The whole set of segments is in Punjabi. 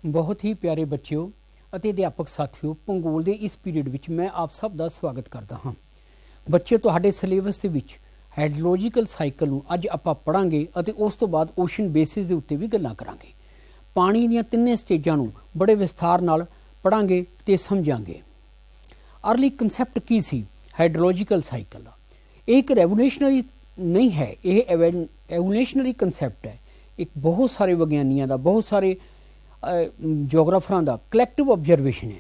बहुत ही प्यारे बच्चों ਅਤੇ ਅਧਿਆਪਕ ਸਾਥੀਓ, ਭੂਗੋਲ ਦੇ ਇਸ ਪੀਰੀਅਡ ਵਿੱਚ ਮੈਂ ਆਪ ਸਭ ਦਾ ਸਵਾਗਤ ਕਰਦਾ ਹਾਂ। ਬੱਚੇ, ਤੁਹਾਡੇ ਸਿਲੇਬਸ ਦੇ ਵਿੱਚ ਹਾਈਡਰੋਲੋਜੀਕਲ ਸਾਈਕਲ ਨੂੰ ਅੱਜ ਆਪਾਂ ਪੜਾਂਗੇ ਅਤੇ ਉਸ ਤੋਂ ਬਾਅਦ ਓਸ਼ਨ ਬੇਸਿਸ ਦੇ ਉੱਤੇ ਵੀ ਗੱਲਾਂ ਕਰਾਂਗੇ। ਪਾਣੀ ਦੀਆਂ ਤਿੰਨੇ ਸਟੇਜਾਂ ਨੂੰ ਬੜੇ ਵਿਸਥਾਰ ਨਾਲ ਪੜਾਂਗੇ ਤੇ ਸਮਝਾਂਗੇ। ਅਰਲੀ ਕਨਸੈਪਟ ਕੀ ਸੀ ਹਾਈਡਰੋਲੋਜੀਕਲ ਸਾਈਕਲ ਦਾ? ਇਹ ਇੱਕ ਰੈਵੋਲੂਸ਼ਨਰੀ ਨਹੀਂ ਹੈ, ਇਹ ਐਵੋਲੂਸ਼ਨਰੀ ਕਨਸੈਪਟ ਹੈ। ਇੱਕ ਬਹੁਤ ਸਾਰੇ ਵਿਗਿਆਨੀਆਂ ਦਾ, ਬਹੁਤ ਸਾਰੇ ਜੋਗਰਾਫਰਾਂ ਦਾ ਕਲੈਕਟਿਵ ਆਬਜ਼ਰਵੇਸ਼ਨ ਹੈ।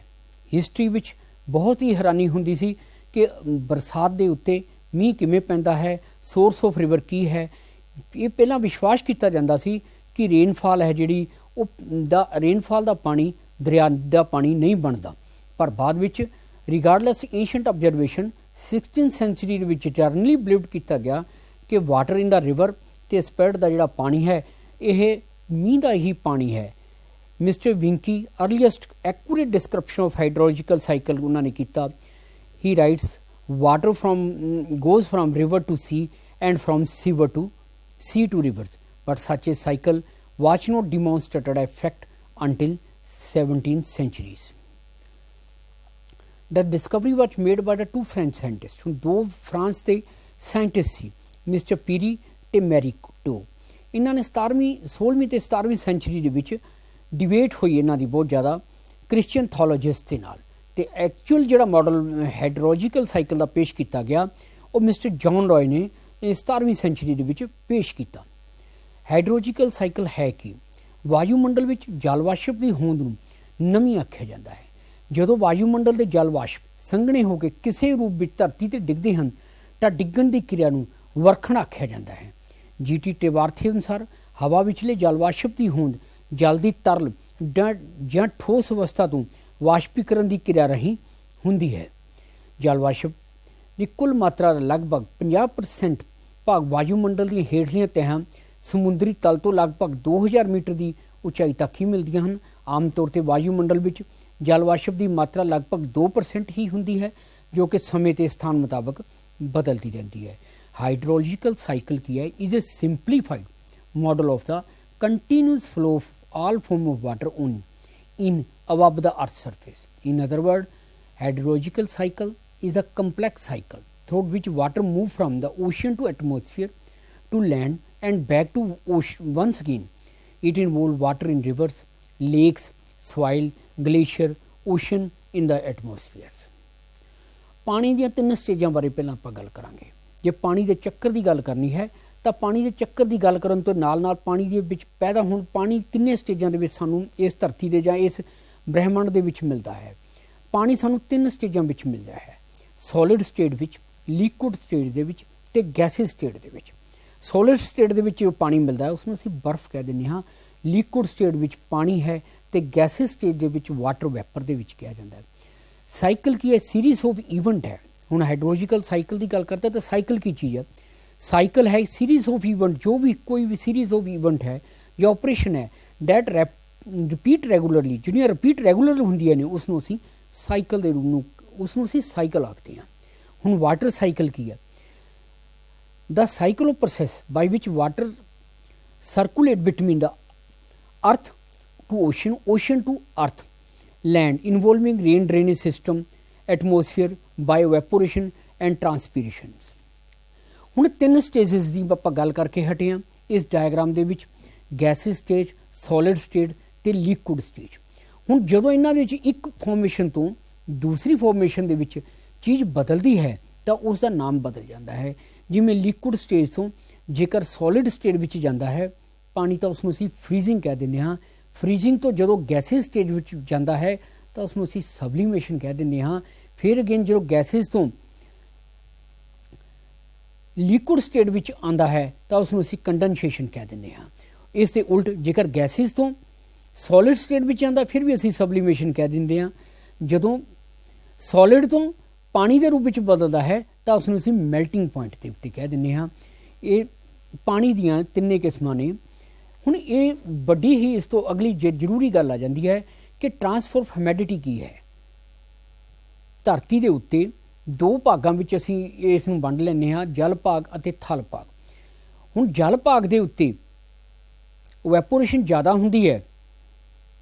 ਹਿਸਟਰੀ ਵਿੱਚ ਬਹੁਤ ਹੀ ਹੈਰਾਨੀ ਹੁੰਦੀ ਸੀ ਕਿ ਬਰਸਾਤ ਦੇ ਉੱਤੇ ਮੀਂਹ ਕਿਵੇਂ ਪੈਂਦਾ ਹੈ, ਸੋਰਸ ਆਫ ਰਿਵਰ ਕੀ ਹੈ। ਇਹ ਪਹਿਲਾਂ ਵਿਸ਼ਵਾਸ ਕੀਤਾ ਜਾਂਦਾ ਸੀ ਕਿ ਰੇਨਫਾਲ ਹੈ ਜਿਹੜੀ ਉਹ ਰੇਨਫਾਲ ਦਾ ਪਾਣੀ ਦਰਿਆ ਦਾ ਪਾਣੀ ਨਹੀਂ ਬਣਦਾ, ਪਰ ਬਾਅਦ ਵਿੱਚ ਰਿਗਾਰਡਲੈਸ ਏਂਸ਼ੀਐਂਟ ਆਬਜ਼ਰਵੇਸ਼ਨ 16th ਸੈਂਚੁਰੀ ਦੇ ਵਿੱਚ ਜਰਨਲੀ ਬਿਲੀਵਡ ਕੀਤਾ ਗਿਆ ਕਿ ਵਾਟਰ ਇਨ ਦਾ ਰਿਵਰ ਅਤੇ ਸਪੈਡ ਦਾ ਜਿਹੜਾ ਪਾਣੀ ਹੈ ਇਹ ਮੀਂਹ ਦਾ ਹੀ ਪਾਣੀ ਹੈ। Mister Vinci earliest accurate description of hydrological cycle ਉਹਨਾਂ ਨੇ ਕੀਤਾ। He writes water goes from river to sea and from sea to rivers, but such a cycle was not demonstrated effect until 17th centuries. The discovery was made by the two French scientists. दो फ्रांस के साइंटिस्ट सी मिस्टर पीरी ते मैरी टो। इन्हों ने 16वीं ते 17वीं सेंचुरी ਦੇ ਵਿੱਚ डिबेट हुई इन्हों की बहुत ज़्यादा क्रिश्चियन थॉलोजिस्ट के नाल। ਤੇ ਐਕਚੁਅਲ ਜਿਹੜਾ ਮਾਡਲ ਹਾਈਡਰੋਲੋਜੀਕਲ ਸਾਈਕਲ ਦਾ ਪੇਸ਼ ਕੀਤਾ ਗਿਆ ਉਹ ਮਿਸਟਰ ਜੌਨ ਰॉय ਨੇ 17ਵੀਂ ਸੈਂਚੁਰੀ ਦੇ ਵਿੱਚ ਪੇਸ਼ ਕੀਤਾ। ਹਾਈਡਰੋਲੋਜੀਕਲ ਸਾਈਕਲ ਹੈ ਕਿ ਵਾਯੂਮੰਡਲ ਵਿੱਚ ਜਲ ਵਾਸ਼ਪ ਦੀ ਹੋਂਦ ਨੂੰ ਨਮੀ ਆਖਿਆ ਜਾਂਦਾ ਹੈ। ਜਦੋਂ ਵਾਯੂਮੰਡਲ ਦੇ ਜਲ ਵਾਸ਼ਪ ਸੰਘਣੇ ਹੋ ਕੇ ਕਿਸੇ ਰੂਪ ਵਿੱਚ ਧਰਤੀ ਤੇ ਡਿੱਗਦੇ ਹਨ ਤਾਂ ਡਿੱਗਣ ਦੀ ਕਿਰਿਆ ਨੂੰ ਵਰਖਣ ਆਖਿਆ ਜਾਂਦਾ ਹੈ। ਜੀ.ਟੀ. ਟੇਵਾਰਥੇ ਅਨੁਸਾਰ ਹਵਾ ਵਿਚਲੇ ਜਲ ਵਾਸ਼ਪ ਦੀ ਹੋਂਦ ਜਲ ਦੀ ਤਰਲ ਜਾਂ ਠੋਸ ਅਵਸਥਾ ਤੋਂ ਵਾਸ਼ਪੀਕਰਨ ਦੀ ਕਿਰਿਆ ਰਾਹੀਂ ਹੁੰਦੀ ਹੈ। ਜਲ ਵਾਸ਼ਪ ਦੀ ਕੁੱਲ ਮਾਤਰਾ ਦਾ ਲਗਭਗ 50% ਭਾਗ ਵਾਯੂਮੰਡਲ ਦੀਆਂ ਹੇਠਲੀਆਂ ਤਹਿਾਂ ਸਮੁੰਦਰੀ ਤਲ ਤੋਂ ਲਗਭਗ 2000 ਮੀਟਰ ਦੀ ਉਚਾਈ ਤੱਕ ਹੀ ਮਿਲਦੀਆਂ ਹਨ। ਆਮ ਤੌਰ ਤੇ ਵਾਯੂਮੰਡਲ ਵਿੱਚ ਜਲ ਵਾਸ਼ਪ ਦੀ ਮਾਤਰਾ ਲਗਭਗ 2% ਹੀ ਹੁੰਦੀ ਹੈ, ਜੋ ਕਿ ਸਮੇਂ ਤੇ ਸਥਾਨ ਮੁਤਾਬਕ ਬਦਲਦੀ ਰਹਿੰਦੀ ਹੈ। ਹਾਈਡਰੋਲੋਜੀਕਲ ਸਾਈਕਲ ਕੀ ਹੈ? Is a simplified model of the continuous flow of all form of water in above the earth's surface. In other words, hydrological cycle is a complex cycle through which water move from the ocean to atmosphere to land and back to ocean once again. It involves water in rivers, lakes, soil, glacier, ocean in the atmosphere. ਪਾਣੀ ਦੀਆਂ ਤਿੰਨ ਸਟੇਜਾਂ ਬਾਰੇ ਪਹਿਲਾਂ ਆਪਾਂ ਗੱਲ ਕਰਾਂਗੇ। ਜੇ ਪਾਣੀ ਦੇ ਚੱਕਰ ਦੀ ਗੱਲ ਕਰਨੀ ਹੈ ਤਾਂ ਪਾਣੀ ਦੇ ਚੱਕਰ ਦੀ ਗੱਲ ਕਰਨ ਤੋਂ ਨਾਲ ਨਾਲ ਪਾਣੀ ਦੇ ਵਿੱਚ ਪੈਦਾ ਹੋਣ ਪਾਣੀ ਕਿੰਨੇ ਸਟੇਜਾਂ ਦੇ ਵਿੱਚ ਸਾਨੂੰ ਇਸ ਧਰਤੀ ਦੇ ਜਾਂ ਇਸ ਬ੍ਰਹਿਮੰਡ ਦੇ ਵਿੱਚ ਮਿਲਦਾ ਹੈ। ਪਾਣੀ ਸਾਨੂੰ ਤਿੰਨ ਸਟੇਜਾਂ ਵਿੱਚ ਮਿਲਦਾ ਹੈ, ਸੋਲਿਡ ਸਟੇਟ ਵਿੱਚ, ਲਿਕੁਇਡ ਸਟੇਟ ਦੇ ਵਿੱਚ ਤੇ ਗੈਸਿਸ ਸਟੇਟ ਦੇ ਵਿੱਚ। ਸੋਲਿਡ ਸਟੇਟ ਦੇ ਵਿੱਚ ਜੋ ਪਾਣੀ ਮਿਲਦਾ ਹੈ ਉਸਨੂੰ ਅਸੀਂ ਬਰਫ਼ ਕਹਿ ਦਿੰਦੇ ਹਾਂ। ਲਿਕੁਇਡ ਸਟੇਟ ਵਿੱਚ ਪਾਣੀ ਹੈ ਤੇ ਗੈਸਿਸ ਸਟੇਟ ਦੇ ਵਿੱਚ ਵਾਟਰ ਵੈਪਰ ਦੇ ਵਿੱਚ ਕਿਹਾ ਜਾਂਦਾ ਹੈ। ਸਾਈਕਲ ਕੀ ਹੈ? ਸੀਰੀਜ਼ ਆਫ ਇਵੈਂਟ ਹੈ। ਹੁਣ ਹਾਈਡਰੋਲੋਜੀਕਲ ਸਾਈਕਲ ਦੀ ਗੱਲ ਕਰਦੇ ਤਾਂ ਸਾਈਕਲ ਕੀ ਚੀਜ਼ ਹੈ? ਸਾਈਕਲ ਹੈ ਸੀਰੀਜ਼ ਆਫ ਇਵੈਂਟ, ਜੋ ਵੀ ਕੋਈ ਵੀ ਸੀਰੀਜ਼ ਆਫ ਇਵੈਂਟ ਹੈ ਜਾਂ ਆਪਰੇਸ਼ਨ ਹੈ ਡੈਟ ਰਿਪੀਟ ਰੈਗੂਲਰਲੀ, ਜਿਹੜੀਆਂ ਰਿਪੀਟ ਰੈਗੂਲਰ ਹੁੰਦੀਆਂ ਨੇ ਉਸਨੂੰ ਅਸੀਂ ਸਾਈਕਲ ਦੇ ਰੂਪ ਨੂੰ ਉਸਨੂੰ ਅਸੀਂ ਸਾਈਕਲ ਆਖਦੇ ਹਾਂ। ਹੁਣ ਵਾਟਰ ਸਾਈਕਲ ਕੀ ਹੈ? The cycle of process by which water circulate between the earth to ocean, ocean to earth, land, involving rain drainage system, atmosphere, by evaporation and transpiration. ਹੁਣ ਤਿੰਨ ਸਟੇਜਸ ਦੀ ਆਪਾਂ ਗੱਲ ਕਰਕੇ ਹਟੇ ਹਾਂ ਇਸ ਡਾਇਗਰਾਮ ਦੇ ਵਿੱਚ, ਗੈਸਿਸ ਸਟੇਜ, ਸੋਲਿਡ ਸਟੇਟ ਤੇ ਲਿਕੁਇਡ ਸਟੇਜ। ਹੁਣ ਜਦੋਂ ਇਹਨਾਂ ਦੇ ਵਿੱਚ ਇੱਕ ਫਾਰਮੇਸ਼ਨ ਤੋਂ ਦੂਸਰੀ ਫਾਰਮੇਸ਼ਨ ਦੇ ਵਿੱਚ ਚੀਜ਼ ਬਦਲਦੀ ਹੈ ਤਾਂ ਉਸ ਦਾ ਨਾਮ ਬਦਲ ਜਾਂਦਾ ਹੈ। ਜਿਵੇਂ ਲਿਕੁਇਡ ਸਟੇਜ ਤੋਂ ਜੇਕਰ ਸੋਲਿਡ ਸਟੇਟ ਵਿੱਚ ਜਾਂਦਾ ਹੈ ਪਾਣੀ ਤਾਂ ਉਸਨੂੰ ਅਸੀਂ ਫਰੀਜ਼ਿੰਗ ਕਹਿ ਦਿੰਦੇ ਹਾਂ। ਫਰੀਜ਼ਿੰਗ ਤੋਂ ਜਦੋਂ ਗੈਸਿਸ ਸਟੇਜ ਵਿੱਚ ਜਾਂਦਾ ਹੈ ਤਾਂ ਉਸਨੂੰ ਅਸੀਂ ਸਬਲੀਮੇਸ਼ਨ ਕਹਿ ਦਿੰਦੇ ਹਾਂ। ਫਿਰ ਅਗੇਨ ਜਦੋਂ ਗੈਸਿਸ ਤੋਂ ਲਿਕੁਇਡ ਸਟੇਟ ਵਿੱਚ ਆਉਂਦਾ ਹੈ ਤਾਂ ਉਸਨੂੰ ਅਸੀਂ ਕੰਡੈਂਸੇਸ਼ਨ ਕਹਿ ਦਿੰਦੇ ਹਾਂ। ਇਸ ਦੇ ਉਲਟ ਜੇਕਰ ਗੈਸਿਸ ਤੋਂ ਸੋਲਿਡ ਸਟੇਟ ਵਿੱਚ ਆਉਂਦਾ ਫਿਰ ਵੀ ਅਸੀਂ ਸਬਲੀਮੇਸ਼ਨ ਕਹਿ ਦਿੰਦੇ ਹਾਂ। ਜਦੋਂ ਸੋਲਿਡ ਤੋਂ ਪਾਣੀ ਦੇ ਰੂਪ ਵਿੱਚ ਬਦਲਦਾ ਹੈ ਤਾਂ ਉਸਨੂੰ ਅਸੀਂ ਮੈਲਟਿੰਗ ਪੁਆਇੰਟ ਦੇ ਉੱਤੇ ਕਹਿ ਦਿੰਦੇ ਹਾਂ। ਇਹ ਪਾਣੀ ਦੀਆਂ ਤਿੰਨੇ ਕਿਸਮਾਂ ਨੇ। ਹੁਣ ਇਹ ਵੱਡੀ ਹੀ ਇਸ ਤੋਂ ਅਗਲੀ ਜ਼ਰੂਰੀ ਗੱਲ ਆ ਜਾਂਦੀ ਹੈ ਕਿ ਟਰਾਂਸਫਰ ਆਫ ਹਿਊਮਿਡਿਟੀ ਕੀ ਹੈ। ਧਰਤੀ ਦੇ ਉੱਤੇ ਦੋ ਭਾਗਾਂ ਵਿੱਚ ਅਸੀਂ ਇਸ ਨੂੰ ਵੰਡ ਲੈਂਦੇ ਹਾਂ, ਜਲ ਭਾਗ ਅਤੇ ਥਲ ਭਾਗ। ਹੁਣ ਜਲ ਭਾਗ ਦੇ ਉੱਤੇ ਵੈਪੋਰੇਸ਼ਨ ਜ਼ਿਆਦਾ ਹੁੰਦੀ ਹੈ,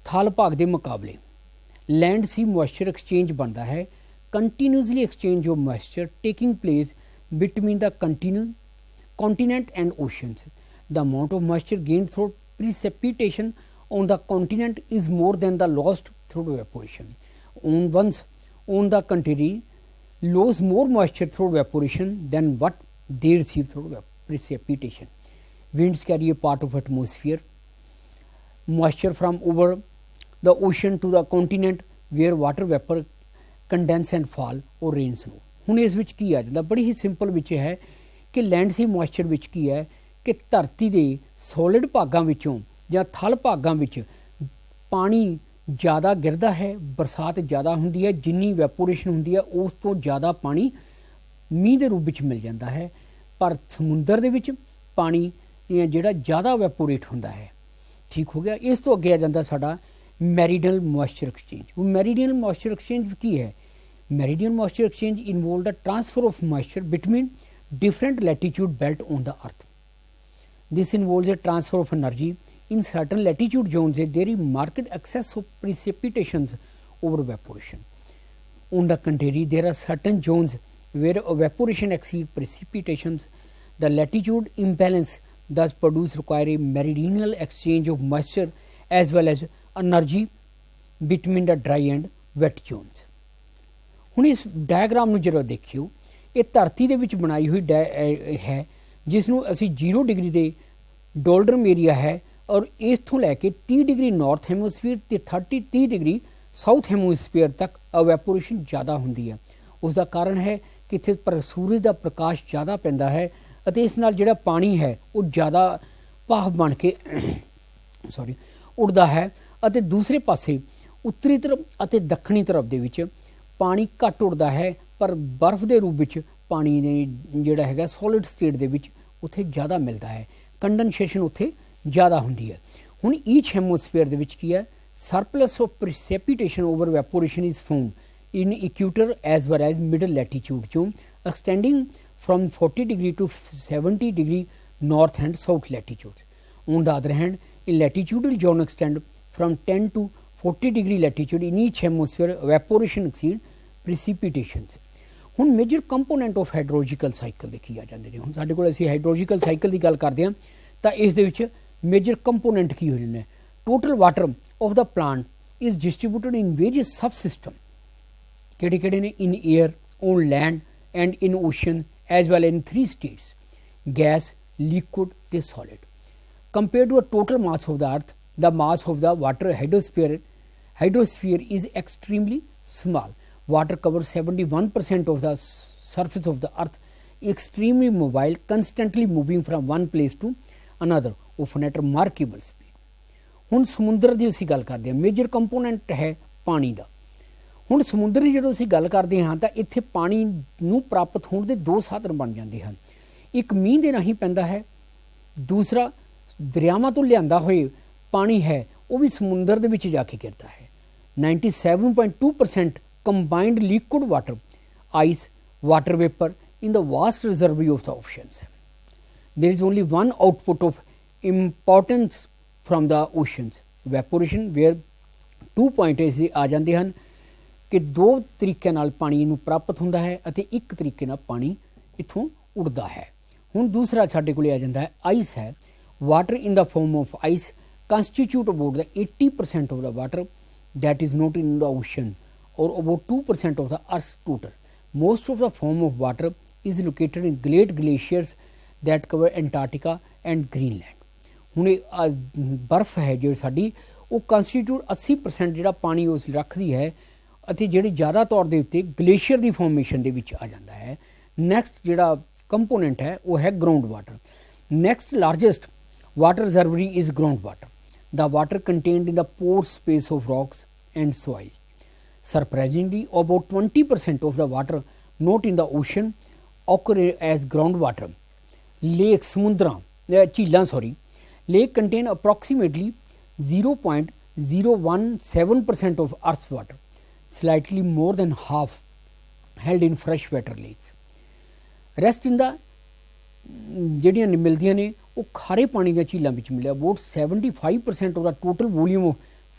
ਥਲ ਭਾਗ ਦੇ ਮੁਕਾਬਲੇ ਲੈਂਡ ਸੀ ਮੋਇਸਚਰ ਐਕਸਚੇਂਜ ਬਣਦਾ ਹੈ continuously exchange of moisture taking place between the continent and oceans. The amount of moisture gained through precipitation on the continent is more than the lost through evaporation. On the contrary, lose more moisture through evaporation than what they receive through precipitation. Winds carry a part of atmosphere moisture from over the ocean to the continent where water vapor condense and fall or rain snow. ਹੁਣ ਇਸ ਵਿੱਚ ਕੀ ਆ ਜਾਂਦਾ ਬੜੀ ਹੀ ਸਿੰਪਲ ਵਿੱਚ ਹੈ ਕਿ ਲੈਂਡ ਸੀ ਮੋਇਸਚਰ ਵਿੱਚ ਕੀ ਹੈ ਕਿ ਧਰਤੀ ਦੇ ਸੋਲਿਡ ਭਾਗਾਂ ਵਿੱਚੋਂ ਜਾਂ ਥਲ ਭਾਗਾਂ ਵਿੱਚ ਪਾਣੀ ਜ਼ਿਆਦਾ ਗਿਰਦਾ ਹੈ ਬਰਸਾਤ ਜ਼ਿਆਦਾ ਹੁੰਦੀ ਹੈ ਜਿੰਨੀ ਵੈਪੋਰੇਸ਼ਨ ਹੁੰਦੀ ਹੈ ਉਸ ਤੋਂ ਜ਼ਿਆਦਾ ਪਾਣੀ ਮੀਂਹ ਦੇ ਰੂਪ ਵਿੱਚ ਮਿਲ ਜਾਂਦਾ ਹੈ ਪਰ ਸਮੁੰਦਰ ਦੇ ਵਿੱਚ ਪਾਣੀ ਜਿਹੜਾ ਜ਼ਿਆਦਾ ਵੈਪੋਰੇਟ ਹੁੰਦਾ ਹੈ ਠੀਕ ਹੋ ਗਿਆ ਇਸ ਤੋਂ ਅੱਗੇ ਆ ਜਾਂਦਾ ਸਾਡਾ ਮੈਰੀਡੀਅਨਲ ਮੋਇਸਚਰ ਐਕਸਚੇਂਜ ਉਹ ਮੈਰੀਡੀਅਨਲ ਮੋਇਸਚਰ ਐਕਸਚੇਂਜ ਕੀ ਹੈ meridional moisture exchange involve the transfer of moisture between different latitude belt on the earth. This involves a transfer of energy. In certain latitude zones, there is marked excess of precipitations over evaporation. On the contrary, there are certain zones where evaporation exceeds precipitations. The latitude imbalance thus require a meridional exchange of moisture as well as energy between the dry and wet zones. ਹੁਣ ਇਸ ਡਾਇਗਰਾਮ ਨੂੰ ਜਰਾ ਦੇਖਿਓ ਇਹ ਧਰਤੀ ਦੇ ਵਿੱਚ ਬਣਾਈ ਹੋਈ ਹੈ ਜਿਸ ਨੂੰ ਅਸੀਂ 0 ਡਿਗਰੀ ਦੇ ਡੋਲਡਰਮ ਏਰੀਆ ਹੈ ਔਰ ਇਥੋਂ ਲੈ ਕੇ 30 ਡਿਗਰੀ ਨਾਰਥ ਹੈਮੋਸਫੀਅਰ ਤੇ 30 ਡਿਗਰੀ ਸਾਊਥ ਹੈਮੋਸਫੀਅਰ ਤੱਕ ਇਵੈਪੋਰੇਸ਼ਨ ਜ਼ਿਆਦਾ ਹੁੰਦੀ ਹੈ ਉਸ ਦਾ ਕਾਰਨ ਹੈ ਕਿ ਇੱਥੇ ਸੂਰਜ ਦਾ ਪ੍ਰਕਾਸ਼ ਜ਼ਿਆਦਾ ਪੈਂਦਾ ਹੈ ਅਤੇ ਇਸ ਨਾਲ ਜਿਹੜਾ ਪਾਣੀ ਹੈ ਉਹ ਜ਼ਿਆਦਾ ਭਾਫ ਬਣ ਕੇ ਉੱਡਦਾ ਹੈ ਅਤੇ ਦੂਸਰੇ ਪਾਸੇ ਉੱਤਰੀ ਤਰਫ ਅਤੇ ਦੱਖਣੀ ਤਰਫ ਦੇ ਵਿੱਚ ਪਾਣੀ ਘੱਟ ਉੱਡਦਾ ਹੈ ਪਰ ਬਰਫ਼ ਦੇ ਰੂਪ ਵਿੱਚ ਪਾਣੀ ਨੇ ਜਿਹੜਾ ਹੈਗਾ ਸੋਲਿਡ ਸਟੇਟ ਦੇ ਵਿੱਚ ਉੱਥੇ ਜ਼ਿਆਦਾ ਮਿਲਦਾ ਹੈ ਕੰਡੈਂਸੇਸ਼ਨ ਉੱਥੇ ਜ਼ਿਆਦਾ ਹੁੰਦੀ ਹੈ ਹੁਣ ਈਚ ਹੈਮੋਸਫੀਅਰ ਦੇ ਵਿੱਚ ਕੀ ਹੈ surplus of precipitation over evaporation is found in equator as well as middle latitude zone extending from 40 degree to 70 degree north and south latitudes. On the other hand, in latitudinal zone extend from 10 to 40 degree latitude in each hemisphere evaporation exceed precipitations. ਹੁਣ major component of hydrological cycle ਦੇਖੀ ਆ ਜਾਂਦੇ ਨੇ ਹੁਣ ਸਾਡੇ ਕੋਲ ਅਸੀਂ ਹਾਈਡਰੋਲੋਜੀਕਲ ਸਾਈਕਲ ਦੀ ਗੱਲ ਕਰਦੇ ਹਾਂ ਤਾਂ ਇਸ ਦੇ ਵਿੱਚ ਮੇਜਰ ਕੰਪੋਨੈਂਟ ਕੀ ਹੋ ਜਾਂਦੇ ਨੇ total water of the planet is distributed in various sub system ਕਿਹੜੇ ਕਿਹੜੇ ਨੇ in air on land and in ocean as well in 3 states gas liquid and solid compared to a total mass of the earth the mass of the water hydrosphere is extremely small water covers 71% of the surface of the earth extremely mobile constantly moving from one place to another often at remarkable speed ਹੁਣ ਸਮੁੰਦਰ ਦੀ ਅਸੀਂ ਗੱਲ ਕਰਦੇ ਹਾਂ ਮੇਜਰ ਕੰਪੋਨੈਂਟ ਹੈ ਪਾਣੀ ਦਾ ਹੁਣ ਸਮੁੰਦਰ ਦੀ ਜਦੋਂ ਅਸੀਂ ਗੱਲ ਕਰਦੇ ਹਾਂ ਤਾਂ ਇੱਥੇ ਪਾਣੀ ਨੂੰ ਪ੍ਰਾਪਤ ਹੋਣ ਦੇ ਦੋ ਸਾਧਨ ਬਣ ਜਾਂਦੇ ਹਨ ਇੱਕ ਮੀਂਹ ਦੇ ਰਾਹੀਂ ਪੈਂਦਾ ਹੈ ਦੂਸਰਾ ਦਰਿਆਵਾਂ ਤੋਂ ਲਿਆਂਦਾ ਹੋਏ ਪਾਣੀ ਹੈ ਉਹ ਵੀ ਸਮੁੰਦਰ ਦੇ ਵਿੱਚ ਜਾ ਕੇ ਗਿਰਦਾ ਹੈ 97.2% combined liquid water ice water vapour in the vast reservoir of the oceans. There is only one output of importance from the oceans evaporation where 2 points ਆ ਜਾਂਦੇ ਹਨ ਕਿ ਦੋ ਤਰੀਕੇ ਨਾਲ ਪਾਣੀ ਨੂੰ ਪ੍ਰਾਪਤ ਹੁੰਦਾ ਹੈ ਅਤੇ ਇੱਕ ਤਰੀਕੇ ਨਾਲ ਪਾਣੀ ਇੱਥੋਂ ਉੱਡਦਾ ਹੈ ਹੁਣ ਦੂਸਰਾ ਸਾਡੇ ਕੋਲ ਆ ਜਾਂਦਾ ਹੈ ਆਈਸ ਹੈ water in the farm of ice constitute about the 80% of the water that is not in the ocean or about 2% of the earth's total. Most of the form of water is located in great glaciers that cover Antarctica and Greenland. ਹੁਣ ਬਰਫ਼ ਹੈ ਜਿਹੜੀ ਸਾਡੀ ਉਹ constitute 80% ਜਿਹੜਾ ਪਾਣੀ ਉਸ ਰੱਖਦੀ ਹੈ ਅਤੇ ਜਿਹੜੀ ਜ਼ਿਆਦਾ ਤੌਰ ਦੇ ਉੱਤੇ ਗਲੇਸ਼ੀਅਰ ਦੀ ਫਾਰਮੇਸ਼ਨ ਦੇ ਵਿੱਚ ਆ ਜਾਂਦਾ ਹੈ ਨੈਕਸਟ ਜਿਹੜਾ ਕੰਪੋਨੈਂਟ ਹੈ ਉਹ ਹੈ ground water next largest water reservoir is ground water the water contained in the pore space of rocks and soil. Surprisingly, about 20% of the water not in the ocean occur as groundwater. Lakes, lake contain approximately 0.017% of Earth's water, slightly more than half held in freshwater lakes. Rest in the ਜਿਹੜੀਆਂ ਮਿਲਦੀਆਂ ਨੇ ਉਹ ਖਾਰੇ ਪਾਣੀ ਦੀਆਂ ਝੀਲਾਂ ਵਿੱਚ ਮਿਲਿਆ about 75% of the total volume of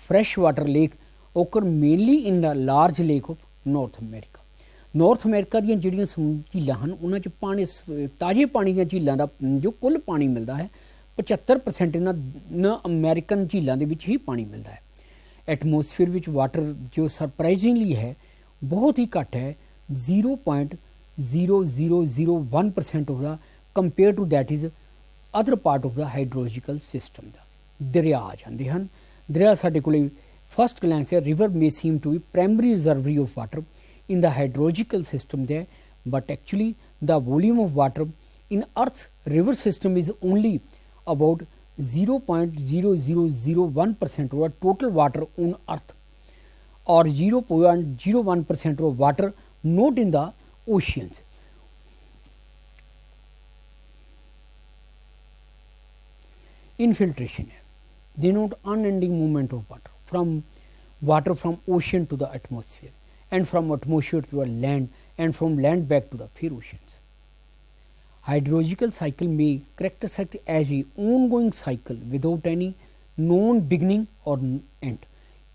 fresh water lake occur mainly in the large lake of North America. North America ਦੀਆਂ ਜਿਹੜੀਆਂ ਝੀਲਾਂ ਹਨ ਉਹਨਾਂ 'ਚ ਪਾਣੀ ਤਾਜ਼ੇ ਪਾਣੀ ਦੀਆਂ ਝੀਲਾਂ ਦਾ ਜੋ ਕੁੱਲ ਪਾਣੀ ਮਿਲਦਾ ਹੈ 75% ਇਹਨਾਂ ਅਮਰੀਕਨ ਝੀਲਾਂ ਦੇ ਵਿੱਚ ਹੀ ਪਾਣੀ ਮਿਲਦਾ ਹੈ। ਐਟਮੋਸਫੀਅਰ ਵਿੱਚ ਵਾਟਰ ਜੋ ਸਰਪ੍ਰਾਈਜ਼ਿੰਗਲੀ ਹੈ ਬਹੁਤ ਹੀ ਘੱਟ ਹੈ 0.0001% of the compare to that is other part of the hydrological system ਦਾ। ਦਰਿਆ ਆ ਜਾਂਦੇ ਹਨ। ਦਰਿਆ ਸਾਡੇ ਕੋਲ ਫਸਟ ਗਲੈਂਸ ਹੈ river may seem to be primary reservoir of water in the hydrological system there, but actually the volume of water in Earth's river system is only about 0.0001% of total water on Earth, or 0.01% of water not in the oceans. Infiltration denote unending movement of water from ocean to the atmosphere, and from atmosphere to the land, and from land back to the fair oceans. Hydrological cycle may characterized as a ongoing cycle without any known beginning or end.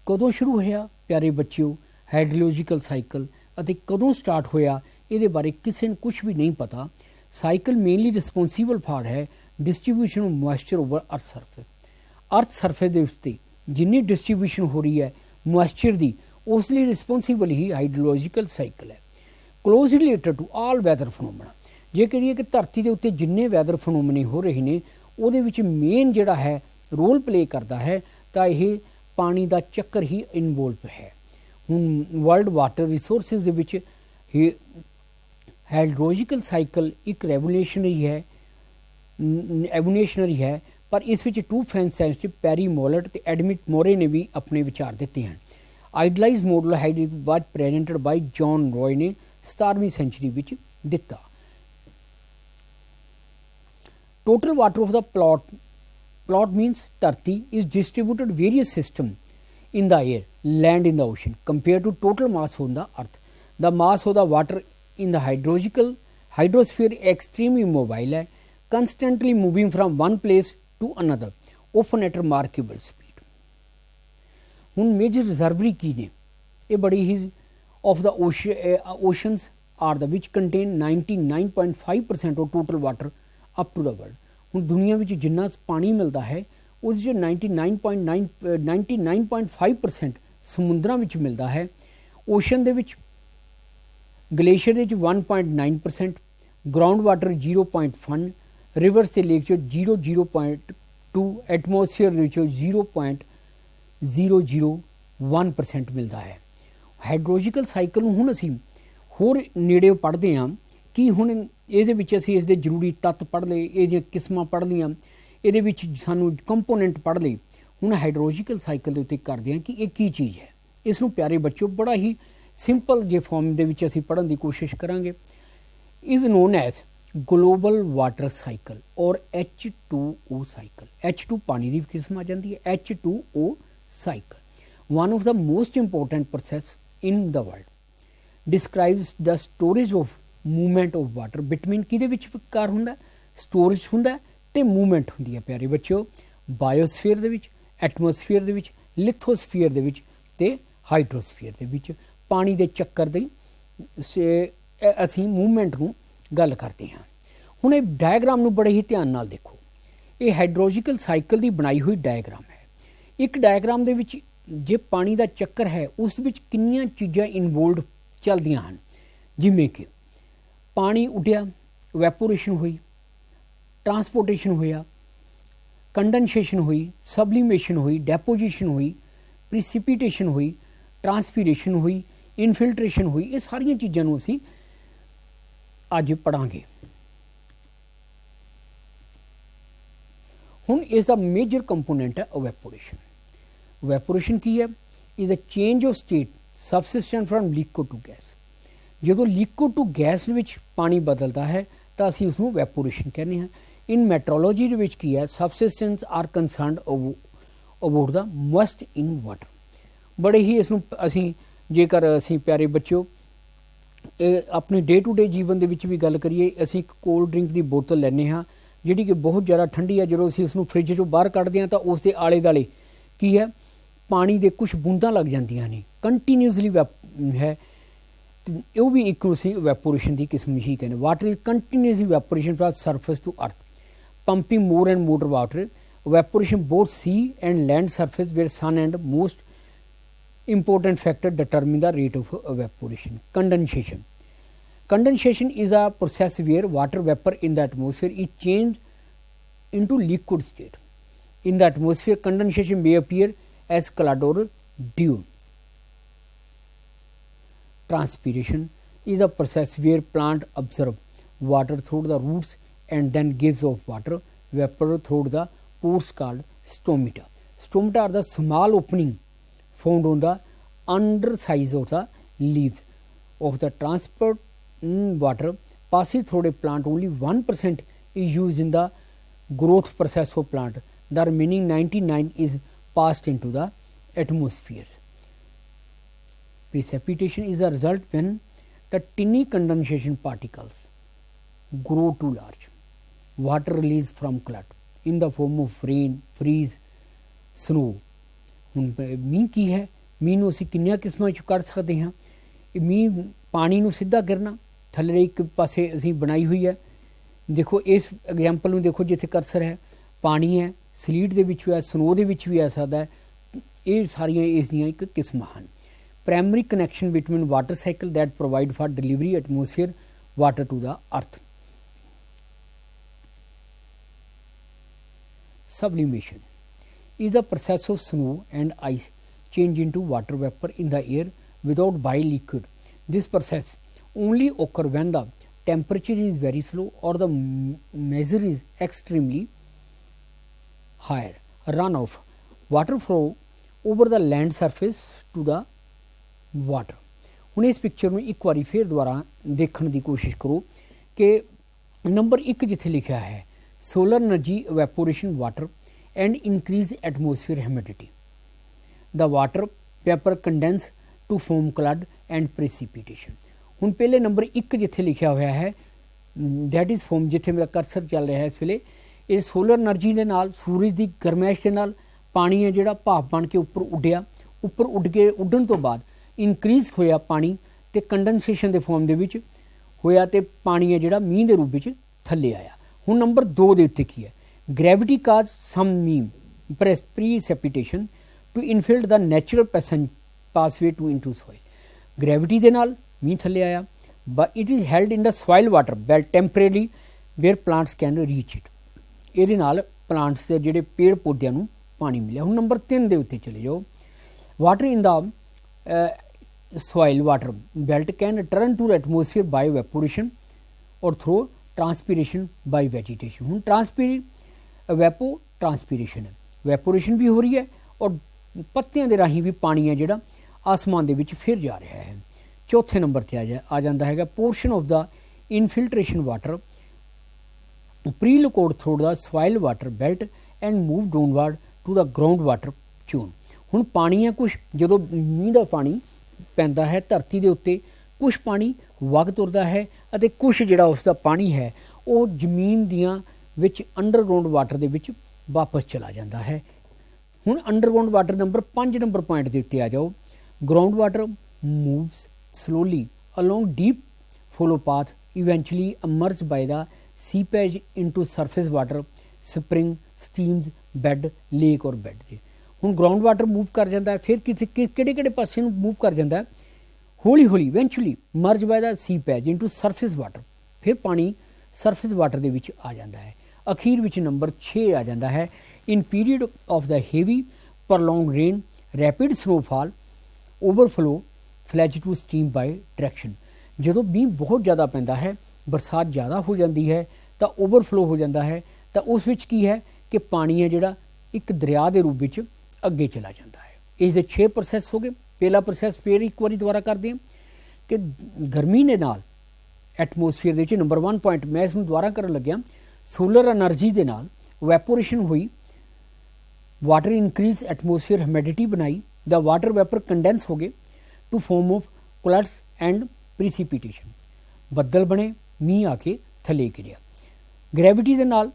ਕਦੋਂ ਸ਼ੁਰੂ ਹੋਇਆ ਪਿਆਰੇ ਬੱਚਿਓ ਹਾਈਡਰੋਲੋਜੀਕਲ ਸਾਈਕਲ ਅਤੇ ਕਦੋਂ ਸਟਾਰਟ ਹੋਇਆ ਇਹਦੇ ਬਾਰੇ ਕਿਸੇ ਨੂੰ ਕੁਝ ਵੀ ਨਹੀਂ ਪਤਾ। ਸਾਈਕਲ ਮੇਨਲੀ ਰਿਸਪੌਂਸੀਬਲ ਫਾਰ ਹੈ ਡਿਸਟ੍ਰੀਬਿਊਸ਼ਨ ਆਫ ਮੋਇਸਚਰ ਓਵਰ ਅਰਥ ਸਰਫੇਸ। ਅਰਥ ਸਰਫੇਸ ਦੇ ਉੱਤੇ ਜਿੰਨੀ ਡਿਸਟ੍ਰੀਬਿਊਸ਼ਨ ਹੋ ਰਹੀ ਹੈ ਮੋਇਸਚਰ ਦੀ ਉਸ ਲਈ ਰਿਸਪੌਂਸੀਬਲ ਹੀ ਹਾਈਡਰੋਲੋਜੀਕਲ ਸਾਈਕਲ ਹੈ। Closely related to all weather phenomena. ਜੇ ਕਹੀਏ ਕਿ ਧਰਤੀ ਦੇ ਉੱਤੇ ਜਿੰਨੇ ਵੈਦਰ ਫਨੋਮਨੇ ਹੋ ਰਹੇ ਨੇ ਉਹਦੇ ਵਿੱਚ ਮੇਨ ਜਿਹੜਾ ਹੈ ਰੋਲ ਪਲੇ ਕਰਦਾ ਹੈ ਤਾਂ ਇਹ ਪਾਣੀ ਦਾ ਚੱਕਰ ਹੀ ਇਨਵੋਲਵ ਹੈ। ਹੁਣ ਵਰਲਡ ਵਾਟਰ ਰਿਸੋਰਸਿਸ ਦੇ ਵਿੱਚ ਹਾਈਡਰੋਲੋਜੀਕਲ ਸਾਈਕਲ ਇੱਕ ਐਵੋਲੂਸ਼ਨਰੀ ਹੈ ਪਰ ਇਸ ਵਿੱਚ ਟੂ ਫ੍ਰੈਂਚ ਸਾਇੰਟਿਸਟ ਪੈਰੀ ਮੋਲਟ ਤੇ ਐਡਮਿਟ ਮੋਰੇ ਨੇ ਵੀ ਆਪਣੇ ਵਿਚਾਰ ਦਿੱਤੇ ਹਨ। ਆਈਡਲਾਈਜ਼ ਮੋਡਲ ਵਾਜ ਪ੍ਰੈਜੈਂਟਡ ਬਾਈ ਜੌਨ ਰॉय ਨੇ 17ਵੀਂ ਸੈਂਚੁਰੀ ਵਿੱਚ ਦਿੱਤਾ। Total water of the plot means ਧਰਤੀ is distributed various system in the air, land in the ocean compared to total mass on the earth. The mass of the water in the hydrosphere extremely mobile है, constantly moving from one place to another, often at remarkable speed. ਹੁਣ ਮੇਜਰ ਰਿਜ਼ਰਵਰੀ ਕੀ ਨੇ ਇਹ ਬੜੀ ਹੀ of the oceans are the which contain 99.5% of total water up to the world. ਹੁਣ ਦੁਨੀਆ ਵਿੱਚ ਜਿੰਨਾ ਪਾਣੀ ਮਿਲਦਾ ਹੈ ਉਸ 'ਚ 99.5% ਸਮੁੰਦਰਾਂ ਵਿੱਚ ਮਿਲਦਾ ਹੈ। ਓਸ਼ਨ ਦੇ ਵਿੱਚ ਗਲੇਸ਼ੀਅਰ ਦੇ ਵਿੱਚ 1.9%, ਗਰਾਊਂਡ ਵਾਟਰ 0.1, ਰਿਵਰਸ ਤੇ ਲੇਕ 'ਚ 0.2, ਐਟਮੋਸਫੀਅਰ ਦੇ ਵਿੱਚੋਂ 0.001% ਮਿਲਦਾ ਹੈ। ਹਾਈਡਰੋਲੋਜੀਕਲ ਸਾਈਕਲ ਨੂੰ ਹੁਣ ਅਸੀਂ ਹੋਰ ਨੇੜੇ ਪੜ੍ਹਦੇ ਹਾਂ ਕਿ ਹੁਣ ਇਹਦੇ ਵਿੱਚ ਅਸੀਂ ਇਸ ਦੇ ਜ਼ਰੂਰੀ ਤੱਤ ਪੜ੍ਹ ਲਏ, ਇਹਦੀਆਂ ਕਿਸਮਾਂ ਪੜ੍ਹ ਲਈਆਂ, ਇਹਦੇ ਵਿੱਚ ਸਾਨੂੰ ਕੰਪੋਨੈਂਟ ਪੜ੍ਹ ਲਏ। ਹੁਣ ਹਾਈਡਰੋਲੋਜੀਕਲ ਸਾਈਕਲ ਦੇ ਉੱਤੇ ਕਰਦੇ ਹਾਂ ਕਿ ਇਹ ਕੀ ਚੀਜ਼ ਹੈ। ਇਸ ਨੂੰ ਪਿਆਰੇ ਬੱਚਿਓ ਬੜਾ ਹੀ ਸਿੰਪਲ ਜੇ ਫਾਰਮ ਦੇ ਵਿੱਚ ਅਸੀਂ ਪੜ੍ਹਨ ਦੀ ਕੋਸ਼ਿਸ਼ ਕਰਾਂਗੇ। Is non as global water cycle ਔਰ H2O ਸਾਈਕਲ। H2 ਪਾਣੀ ਦੀ ਕਿਸਮ ਆ ਜਾਂਦੀ ਹੈ, H2O cycle one of the most important process in the world ਡਿਸਕ੍ਰਾਈਬਸ the storage of movement of water between ਕਿਹਦੇ ਵਿੱਚ ਕਾਰ ਹੁੰਦਾ ਸਟੋਰੇਜ ਹੁੰਦਾ ਤੇ ਮੂਵਮੈਂਟ ਹੁੰਦੀ ਹੈ ਪਿਆਰੇ ਬੱਚਿਓ ਬਾਇਓਸਫੀਅਰ ਦੇ ਵਿੱਚ, ਐਟਮੋਸਫੀਅਰ ਦੇ ਵਿੱਚ, ਲਿਥੋਸਫੀਅਰ ਦੇ ਵਿੱਚ ਤੇ ਹਾਈਡਰੋਸਫੀਅਰ ਦੇ ਵਿੱਚ ਪਾਣੀ ਦੇ ਚੱਕਰ ਦੀ ਅਸੀਂ ਮੂਵਮੈਂਟ ਨੂੰ ਗੱਲ ਕਰਦੇ ਹਾਂ। ਹੁਣ ਇਹ ਡਾਇਗਰਾਮ ਨੂੰ ਬੜੇ ਹੀ ਧਿਆਨ ਨਾਲ ਦੇਖੋ। ਇਹ ਹਾਈਡਰੋਲੋਜੀਕਲ ਸਾਈਕਲ ਦੀ ਬਣਾਈ ਹੋਈ ਡਾਇਗਰਾਮ ਹੈ। ਇੱਕ ਡਾਇਗਰਾਮ ਦੇ ਵਿੱਚ ਜੇ ਪਾਣੀ ਦਾ ਚੱਕਰ ਹੈ ਉਸ ਵਿੱਚ ਕਿੰਨੀਆਂ ਚੀਜ਼ਾਂ ਇਨਵੋਲਵਡ ਚੱਲਦੀਆਂ ਹਨ, ਜਿਵੇਂ ਕਿ ਪਾਣੀ ਉੱਡਿਆ, ਵੈਪੋਰੇਸ਼ਨ ਹੋਈ, ਟਰਾਂਸਪੋਰਟੇਸ਼ਨ ਹੋਇਆ, ਕੰਡੈਂਸੇਸ਼ਨ ਹੋਈ, ਸਬਲੀਮੇਸ਼ਨ ਹੋਈ, ਡੈਪੋਜੀਸ਼ਨ ਹੋਈ, ਪ੍ਰੀਸਿਪੀਟੇਸ਼ਨ ਹੋਈ, ਟਰਾਂਸਪੀਰੇਸ਼ਨ ਹੋਈ, ਇਨਫਿਲਟ੍ਰੇਸ਼ਨ ਹੋਈ। ਇਹ ਸਾਰੀਆਂ ਚੀਜ਼ਾਂ ਨੂੰ ਅਸੀਂ ਅੱਜ ਪੜਾਂਗੇ। ਹੁਣ ਇਸ ਦਾ ਮੇਜਰ ਕੰਪੋਨੈਂਟ ਹੈ ਇਵੈਪੋਰੇਸ਼ਨ। ਇਵੈਪੋਰੇਸ਼ਨ ਕੀ ਹੈ? Is a change of state substance from liquid to gas. ਜਦੋਂ ਲਿਕੁਇਡ ਟੂ ਗੈਸ ਵਿੱਚ ਪਾਣੀ ਬਦਲਦਾ ਹੈ ਤਾਂ ਅਸੀਂ ਉਸਨੂੰ ਇਵੈਪੋਰੇਸ਼ਨ ਕਹਿੰਦੇ ਹਾਂ। ਇਨ ਮੈਟਰੋਲੋਜੀ ਦੇ ਵਿੱਚ ਕੀ ਹੈ? Substances are concerned about the moist in water. ਬੜੇ ਹੀ ਇਸ ਨੂੰ ਅਸੀਂ ਜੇਕਰ ਅਸੀਂ ਪਿਆਰੇ ਬੱਚਿਓ ਆਪਣੇ ਡੇ ਟੂ ਡੇ ਜੀਵਨ ਦੇ ਵਿੱਚ ਵੀ ਗੱਲ ਕਰੀਏ, ਅਸੀਂ ਇੱਕ ਕੋਲਡ ਡਰਿੰਕ ਦੀ ਬੋਤਲ ਲੈਂਦੇ ਹਾਂ ਜਿਹੜੀ ਕਿ ਬਹੁਤ ਜ਼ਿਆਦਾ ਠੰਡੀ ਹੈ। ਜਦੋਂ ਅਸੀਂ ਉਸਨੂੰ ਫਰਿੱਜ ਚੋਂ ਬਾਹਰ ਕੱਢਦੇ ਹਾਂ ਤਾਂ ਉਸ ਦੇ ਆਲੇ ਦੁਆਲੇ ਕੀ ਹੈ? पानी ਦੇ ਕੁਝ ਬੂੰਦਾਂ ਲੱਗ ਜਾਂਦੀਆਂ ਨੇ ਕੰਟੀਨਿਊਸਲੀ ਹੈ ਉਹ ਵੀ ਇੱਕ ਉਸੇ ਵੈਪੋਰੇਸ਼ਨ ਦੀ ਕਿਸਮ ਹੀ ਕਹਿੰਦੇ water is continuously evaporation from surface to earth pumping more and more water evaporation both sea and land surface where sun and most important factor determine the rate of evaporation. Condensation is a process where water vapor in the atmosphere is changed into liquid state. In the atmosphere condensation may appear as cloud or dew. Transpiration is a process where plant absorb water through the roots and then gives off water vapor through the pores called stomata. Stomata are the small opening found on the underside of the leaves of the transport water passes through a plant. Only 1% is used in the growth process of plant. The remaining 99% is passed into the atmosphere. Precipitation is the result when the tiny condensation particles grow too large. Water release from cloud in the form of rain, freeze, snow. ਹੁਣ ਮੀਂਹ ਕੀ ਹੈ ਮੀਂਹ ਨੂੰ ਅਸੀਂ ਕਿੰਨੀਆਂ ਕਿਸਮਾਂ 'ਚ ਕੱਢ ਸਕਦੇ ਹਾਂ ਇਹ ਮੀਂਹ ਪਾਣੀ ਨੂੰ ਸਿੱਧਾ ਗਿਰਨਾ ਥੱਲੇ ਇੱਕ ਪਾਸੇ ਅਸੀਂ ਬਣਾਈ ਹੋਈ ਹੈ ਦੇਖੋ ਇਸ ਐਗਜ਼ਾਮਪਲ ਨੂੰ ਦੇਖੋ ਜਿੱਥੇ ਕਰਸਰ ਹੈ ਪਾਣੀ ਹੈ ਸਲੀਟ ਦੇ ਵਿੱਚ ਵੀ ਹੈ ਸਨੋ ਦੇ ਵਿੱਚ ਵੀ ਆ ਸਕਦਾ ਹੈ ਇਹ ਸਾਰੀਆਂ ਇਸ ਦੀਆਂ ਇੱਕ ਕਿਸਮਾਂ ਹਨ primary connection between water cycle that provide for delivery atmosphere water to the earth Sublimation is the process of snow and ice change into water vapor in the air without by liquid. This process only occur when the temperature is very low or the measure is extremely higher. Runoff water flow over the land surface to the water. ਹੁਣ ਇਸ ਪਿਕਚਰ ਨੂੰ ਇੱਕ ਵਾਰੀ ਫਿਰ ਦੁਬਾਰਾ ਦੇਖਣ ਦੀ ਕੋਸ਼ਿਸ਼ ਕਰੋ ਕਿ ਨੰਬਰ 1 ਜਿੱਥੇ ਲਿਖਿਆ ਹੈ solar energy evaporation water and increase atmosphere humidity. The water vapor condense to form cloud and precipitation. ਹੁਣ ਪਹਿਲੇ ਨੰਬਰ 1 ਜਿੱਥੇ ਲਿਖਿਆ ਹੋਇਆ ਹੈ that is form ਜਿੱਥੇ ਮੇਰਾ ਕਰਸਰ ਚੱਲ ਰਿਹਾ ਹੈ ਇਸ ਵੇਲੇ ਇਹ ਸੋਲਰ એનર્ਜੀ ਦੇ ਨਾਲ ਸੂਰਜ ਦੀ ਗਰਮੈਸ਼ ਦੇ ਨਾਲ ਪਾਣੀ ਹੈ ਜਿਹੜਾ ਭਾਪ ਬਣ ਕੇ ਉੱਪਰ ਉੱਡਿਆ ਉੱਪਰ ਉੱਡਣ ਤੋਂ ਬਾਅਦ ਇਨਕਰੀਜ਼ ਹੋਇਆ ਪਾਣੀ ਤੇ ਕੰਡੈਂਸੇਸ਼ਨ ਦੇ ਫਾਰਮ ਦੇ ਵਿੱਚ ਹੋਇਆ ਤੇ ਪਾਣੀ ਹੈ ਜਿਹੜਾ ਮੀਂਹ ਦੇ ਰੂਪ ਵਿੱਚ ਥੱਲੇ ਆਇਆ ਹੁਣ ਨੰਬਰ 2 ਦੇ ਉੱਤੇ ਕੀ ਹੈ gravity cause some mean precipitation to infill the natural pathway to into soil. Gravity ਦੇ ਨਾਲ ਮੀਂਹ ਥੱਲੇ ਆਇਆ but it is held in the soil water belt temporarily where plants can reach it. ਇਹਦੇ ਨਾਲ plants ਦੇ ਜਿਹੜੇ ਪੇੜ ਪੌਦਿਆਂ ਨੂੰ ਪਾਣੀ ਮਿਲਿਆ ਹੁਣ ਨੰਬਰ 3 ਦੇ ਉੱਤੇ ਚਲੇ ਜਾਓ water in the soil water belt can return to the atmosphere by evaporation or through transpiration by vegetation हूँ ट्रांसपीरेशन है वैपोरेशन भी हो रही है और पत्तियां दे राही भी पानी है जिहड़ा आसमान दे विच फिर जा रहा है चौथे नंबर ते आ जाता है portion of the infiltration water percolated through the soil water belt and move downward to the ground water चून हुण पानी है कुछ जो मींह का पानी पैंदा है धरती के उत्ते कुछ पानी वग तुरदा है ਅਤੇ ਕੁਛ ਜਿਹੜਾ ਉਸ ਦਾ ਪਾਣੀ ਹੈ ਉਹ ਜ਼ਮੀਨ ਦੀਆਂ ਵਿੱਚ ਅੰਡਰਗਰਾਉਂਡ ਵਾਟਰ ਦੇ ਵਿੱਚ ਵਾਪਸ ਚਲਾ ਜਾਂਦਾ ਹੈ ਹੁਣ underground water number 5 number point ਦੇ ਉੱਤੇ ਆ ਜਾਓ ground water moves slowly along deep follow path eventually emerge by the seepage into surface water spring streams bed lake or bed ਦੇ ਹੁਣ ਗਰਾਉਂਡ ਵਾਟਰ ਮੂਵ ਕਰ ਜਾਂਦਾ ਫਿਰ ਕਿਹੜੇ ਪਾਸੇ ਨੂੰ ਮੂਵ ਕਰ ਜਾਂਦਾ ਹੌਲੀ ਹੌਲੀ eventually merge by the seepage into surface water ਫਿਰ ਪਾਣੀ ਸਰਫੇਸ ਵਾਟਰ ਦੇ ਵਿੱਚ ਆ ਜਾਂਦਾ ਹੈ ਅਖੀਰ ਵਿੱਚ ਨੰਬਰ 6 ਆ ਜਾਂਦਾ ਹੈ in period of the heavy prolong rain rapid snowfall overflow flows to stream by direction ਜਦੋਂ ਮੀਂਹ ਬਹੁਤ ਜ਼ਿਆਦਾ ਪੈਂਦਾ ਹੈ ਬਰਸਾਤ ਜ਼ਿਆਦਾ ਹੋ ਜਾਂਦੀ ਹੈ ਤਾਂ ਓਵਰਫਲੋ ਹੋ ਜਾਂਦਾ ਹੈ ਤਾਂ ਉਸ ਵਿੱਚ ਕੀ ਹੈ ਕਿ ਪਾਣੀ ਹੈ ਜਿਹੜਾ ਇੱਕ ਦਰਿਆ ਦੇ ਰੂਪ ਵਿੱਚ ਅੱਗੇ ਚਲਾ ਜਾਂਦਾ ਹੈ ਇਸ ਦੇ 6 ਪ੍ਰੋਸੈਸ ਹੋ ਗਏ ਪਹਿਲਾ ਪ੍ਰੋਸੈਸ ਫਿਰ ਇੱਕ ਵਾਰੀ ਦੁਬਾਰਾ ਕਰਦੇ ਹਾਂ ਕਿ ਗਰਮੀ ਦੇ ਨਾਲ ਐਟਮੋਸਫੀਅਰ ਦੇ ਵਿੱਚ ਨੰਬਰ 1 ਪੁਆਇੰਟ ਮੈਂ ਇਸ ਨੂੰ ਦੁਬਾਰਾ ਕਰਨ ਲੱਗਿਆ ਸੋਲਰ એનર્ਜੀ ਦੇ ਨਾਲ ਵੈਪੋਰੇਸ਼ਨ ਹੋਈ ਵਾਟਰ ਇਨਕਰੀਜ਼ ਐਟਮੋਸਫੀਅਰ ਹਿਊਮਿਡਿਟੀ ਬਣਾਈ ਦਾ ਵਾਟਰ ਵੈਪਰ ਕੰਡੈਂਸ ਹੋ ਗਏ to form of clouds and precipitation ਬੱਦਲ ਬਣੇ ਮੀਂਹ ਆ ਕੇ ਥੱਲੇ ਗਿਰਿਆ ਗ੍ਰੈਵਿਟੀ ਦੇ ਨਾਲ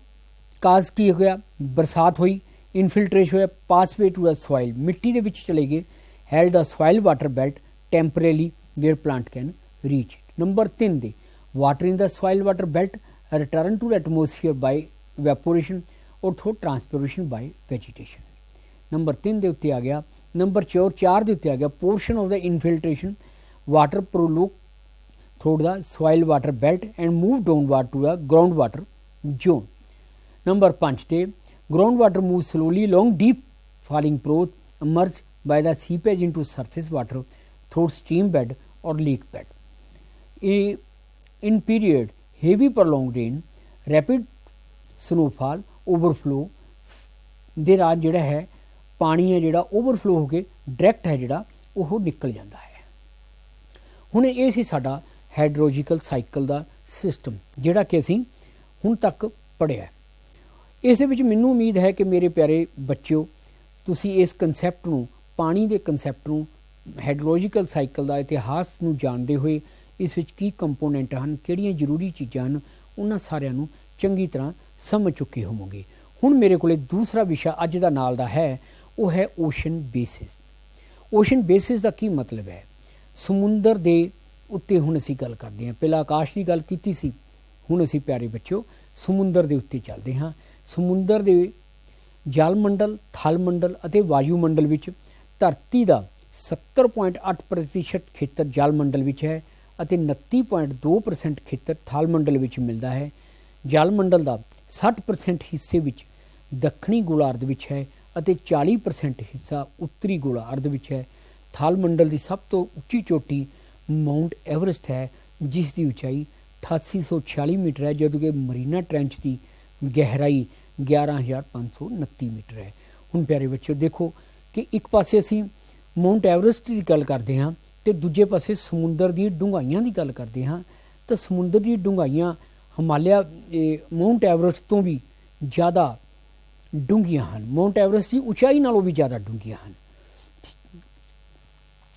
ਕਾਜ਼ ਕੀ ਹੋ ਗਿਆ ਬਰਸਾਤ ਹੋਈ ਇਨਫਿਲਟ੍ਰੇਸ਼ਨ ਹੋਇਆ, ਪਾਸਵੇ ਟੂ ਦ ਸੋਇਲ, ਮਿੱਟੀ ਦੇ ਵਿੱਚ ਚਲੇ ਗਏ, held the soil water belt temporary where plant can reach. Number 3 ਦੇ water in the soil water belt return to atmosphere by evaporation or through transpiration by vegetation. Number 3 ਦੇ ਉੱਤੇ ਆ ਗਿਆ। ਨੰਬਰ 4 ਦੇ ਉੱਤੇ ਆ ਗਿਆ portion of the infiltration water percolate through the soil water belt and move downward to the ground water zone. Number 5 ਤੇ ground water move slowly along deep falling path emerge by the seepage into surface water through stream bed or lake bed. In period heavy prolonged rain, rapid snowfall, overflow ਦੇ ਰਾਜ ਜਿਹੜਾ ਹੈ ਪਾਣੀ ਹੈ ਜਿਹੜਾ ਓਵਰਫਲੋ ਹੋ ਕੇ ਡਾਇਰੈਕਟ ਹੈ ਜਿਹੜਾ ਉਹ ਨਿਕਲ ਜਾਂਦਾ ਹੈ। ਹੁਣ ਇਹ ਸੀ ਸਾਡਾ ਹਾਈਡਰੋਲੋਜੀਕਲ ਸਾਈਕਲ ਦਾ ਸਿਸਟਮ ਜਿਹੜਾ ਕਿ ਅਸੀਂ ਹੁਣ ਤੱਕ ਪੜ੍ਹਿਆ। ਇਸ ਦੇ ਵਿੱਚ ਮੈਨੂੰ ਉਮੀਦ ਹੈ ਕਿ ਮੇਰੇ ਪਿਆਰੇ ਬੱਚਿਓ ਤੁਸੀਂ ਇਸ ਕਨਸੈਪਟ ਨੂੰ, ਪਾਣੀ ਦੇ ਕਨਸੈਪਟ ਨੂੰ, ਹਾਈਡਰੋਲੋਜੀਕਲ ਸਾਈਕਲ ਦਾ ਇਤਿਹਾਸ ਨੂੰ ਜਾਣਦੇ ਹੋਏ ਇਸ ਵਿੱਚ ਕੀ ਕੰਪੋਨੈਂਟ ਹਨ, ਕਿਹੜੀਆਂ ਜ਼ਰੂਰੀ ਚੀਜ਼ਾਂ ਹਨ, ਉਹਨਾਂ ਸਾਰਿਆਂ ਨੂੰ ਚੰਗੀ ਤਰ੍ਹਾਂ ਸਮਝ ਚੁੱਕੇ ਹੋਵੋਗੇ। ਹੁਣ ਮੇਰੇ ਕੋਲੇ ਦੂਸਰਾ ਵਿਸ਼ਾ ਅੱਜ ਦਾ ਨਾਲ ਦਾ ਹੈ, ਉਹ ਹੈ ਓਸ਼ਨ ਬੇਸਿਸ। ਓਸ਼ਨ ਬੇਸਿਸ ਦਾ ਕੀ ਮਤਲਬ ਹੈ? ਸਮੁੰਦਰ ਦੇ ਉੱਤੇ ਹੁਣ ਅਸੀਂ ਗੱਲ ਕਰਦੇ ਹਾਂ। ਪਹਿਲਾਂ ਆਕਾਸ਼ ਦੀ ਗੱਲ ਕੀਤੀ ਸੀ, ਹੁਣ ਅਸੀਂ ਪਿਆਰੇ ਬੱਚਿਓ ਸਮੁੰਦਰ ਦੇ ਉੱਤੇ ਚੱਲਦੇ ਹਾਂ। ਸਮੁੰਦਰ ਦੇ ਜਲ ਮੰਡਲ, ਥਲ ਮੰਡਲ ਅਤੇ ਵਾਯੂ ਮੰਡਲ ਵਿੱਚ ਧਰਤੀ ਦਾ 70.8% ਖੇਤਰ ਜਲ ਮੰਡਲ ਵਿੱਚ ਹੈ ਅਤੇ 29.2% ਖੇਤਰ ਥਲ ਮੰਡਲ ਵਿੱਚ ਮਿਲਦਾ ਹੈ। ਜਲ ਮੰਡਲ ਦਾ 60% ਹਿੱਸੇ ਵਿੱਚ ਦੱਖਣੀ ਗੋਲਾਰਧ ਵਿੱਚ ਹੈ ਅਤੇ 40% ਹਿੱਸਾ ਉੱਤਰੀ ਗੋਲਾਰਧ ਵਿੱਚ ਹੈ। ਥਲ ਮੰਡਲ ਦੀ ਸਭ ਤੋਂ ਉੱਚੀ ਚੋਟੀ ਮਾਊਂਟ ਐਵਰੈਸਟ ਹੈ, ਜਿਸ ਦੀ ਉਚਾਈ 8846 ਮੀਟਰ ਹੈ, ਜਦੋਂ ਕਿ ਮਰੀਨਾ ਟ੍ਰੈਂਚ ਦੀ ਗਹਿਰਾਈ 11,529 ਮੀਟਰ ਹੈ। ਹੁਣ ਪਿਆਰੇ ਬੱਚਿਓ ਦੇਖੋ ਕਿ ਇੱਕ ਪਾਸੇ ਅਸੀਂ ਮਾਊਂਟ ਐਵਰੈਸਟ ਦੀ ਗੱਲ ਕਰਦੇ ਹਾਂ ਅਤੇ ਦੂਜੇ ਪਾਸੇ ਸਮੁੰਦਰ ਦੀ ਡੂੰਘਾਈਆਂ ਦੀ ਗੱਲ ਕਰਦੇ ਹਾਂ। ਤਾਂ ਸਮੁੰਦਰ ਦੀ ਡੂੰਘਾਈਆਂ ਹਿਮਾਲਿਆ ਮਾਊਂਟ ਐਵਰੈਸਟ ਤੋਂ ਵੀ ਜ਼ਿਆਦਾ ਡੂੰਘੀਆਂ ਹਨ। ਮਾਊਂਟ ਐਵਰੈਸਟ ਦੀ ਉਚਾਈ ਨਾਲੋਂ ਵੀ ਜ਼ਿਆਦਾ ਡੂੰਘੀਆਂ ਹਨ।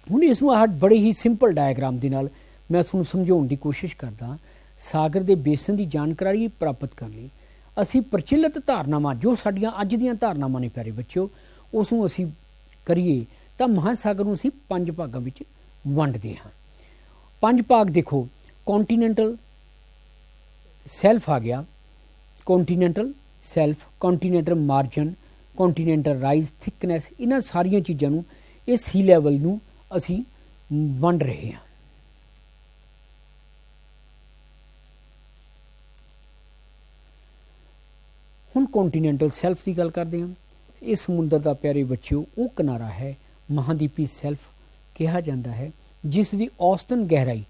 ਹੁਣ ਇਸ ਨੂੰ ਆਹ ਬੜੇ ਹੀ ਸਿੰਪਲ ਡਾਇਆਗ੍ਰਾਮ ਦੇ ਨਾਲ ਮੈਂ ਤੁਹਾਨੂੰ ਸਮਝਾਉਣ ਦੀ ਕੋਸ਼ਿਸ਼ ਕਰਦਾ। ਸਾਗਰ ਦੇ ਬੇਸਨ ਦੀ ਜਾਣਕਾਰੀ ਪ੍ਰਾਪਤ ਕਰਨ ਲਈ ਅਸੀਂ ਪ੍ਰਚਲਿਤ ਧਾਰਨਾਵਾਂ, ਜੋ ਸਾਡੀਆਂ ਅੱਜ ਦੀਆਂ ਧਾਰਨਾਵਾਂ ਨੇ ਪਿਆਰੇ ਬੱਚਿਓ, ਉਸ ਨੂੰ ਅਸੀਂ ਕਰੀਏ ਤਾਂ ਮਹਾਂਸਾਗਰ ਨੂੰ ਅਸੀਂ 5 ਭਾਗਾਂ ਵਿੱਚ ਵੰਡਦੇ ਹਾਂ। 5 ਭਾਗ ਦੇਖੋ, ਕੌਂਟੀਨੈਂਟਲ ਸੈਲਫ ਆ ਗਿਆ, ਕੌਂਟੀਨੈਂਟਲ ਸੈਲਫ, ਕੌਂਟੀਨੈਂਟਲ ਮਾਰਜਨ, ਕੌਂਟੀਨੈਂਟਲ ਰਾਈਜ਼, ਥਿਕਨੈਸ, ਇਹਨਾਂ ਸਾਰੀਆਂ ਚੀਜ਼ਾਂ ਨੂੰ ਇਹ ਸੀ ਲੈਵਲ ਨੂੰ ਅਸੀਂ ਵੰਡ ਰਹੇ ਹਾਂ। ਹੁਣ ਕੌਂਟੀਨੈਂਟਲ ਸੈਲਫ ਦੀ ਗੱਲ ਕਰਦੇ ਹਾਂ। ਇਹ ਸਮੁੰਦਰ ਦਾ ਪਿਆਰੇ ਬੱਚਿਓ ਉਹ ਕਿਨਾਰਾ ਹੈ, ਮਹਾਂਦੀਪੀ ਸੈਲਫ ਕਿਹਾ ਜਾਂਦਾ ਹੈ, ਜਿਸ ਦੀ ਔਸਤਨ ਗਹਿਰਾਈ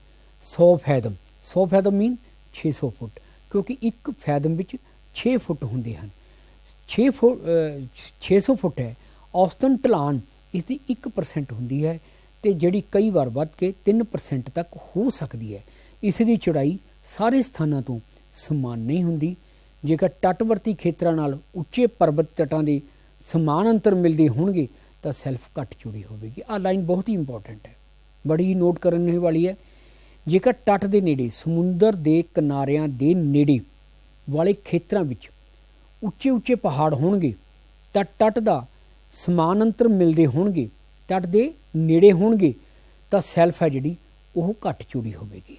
100 ਫੈਦਮ, 100 ਫੈਦਮ ਮੀਨ 600 ਫੁੱਟ, ਕਿਉਂਕਿ ਇੱਕ ਫੈਦਮ ਵਿੱਚ 6 ਫੁੱਟ ਹੁੰਦੇ ਹਨ। 600 ਫੁੱਟ ਹੈ। ਔਸਤਨ ਢਲਾਨ ਇਸ ਦੀ 1% ਹੁੰਦੀ ਹੈ ਅਤੇ ਜਿਹੜੀ ਕਈ ਵਾਰ ਵੱਧ ਕੇ 3% ਤੱਕ ਹੋ ਸਕਦੀ ਹੈ। ਇਸ ਦੀ ਚੌੜਾਈ ਸਾਰੇ ਸਥਾਨਾਂ ਤੋਂ ਸਮਾਨ ਨਹੀਂ ਹੁੰਦੀ। ਜੇਕਰ ਤੱਟਵਰਤੀ ਖੇਤਰਾਂ ਨਾਲ ਉੱਚੇ ਪਰਬਤ ਤੱਟਾਂ ਦੇ ਸਮਾਨ ਅੰਤਰ ਮਿਲਦੇ ਹੋਣਗੇ ਤਾਂ ਸੈਲਫ ਘੱਟ ਚੌੜੀ ਹੋਵੇਗੀ। ਆਹ ਲਾਈਨ ਬਹੁਤ ਹੀ ਇੰਪੋਰਟੈਂਟ ਹੈ, ਬੜੀ ਹੀ ਨੋਟ ਕਰਨ ਵਾਲੀ ਹੈ। ਜੇਕਰ ਤੱਟ ਦੇ ਨੇੜੇ, ਸਮੁੰਦਰ ਦੇ ਕਿਨਾਰਿਆਂ ਦੇ ਨੇੜੇ ਵਾਲੇ ਖੇਤਰਾਂ ਵਿੱਚ ਉੱਚੇ ਉੱਚੇ ਪਹਾੜ ਹੋਣਗੇ ਤਾਂ ਤੱਟ ਦਾ ਸਮਾਨ ਅੰਤਰ ਮਿਲਦੇ ਹੋਣਗੇ, ਤੱਟ ਦੇ ਨੇੜੇ ਹੋਣਗੇ ਤਾਂ ਸੈਲਫ ਹੈ ਜਿਹੜੀ ਉਹ ਘੱਟ ਚੌੜੀ ਹੋਵੇਗੀ।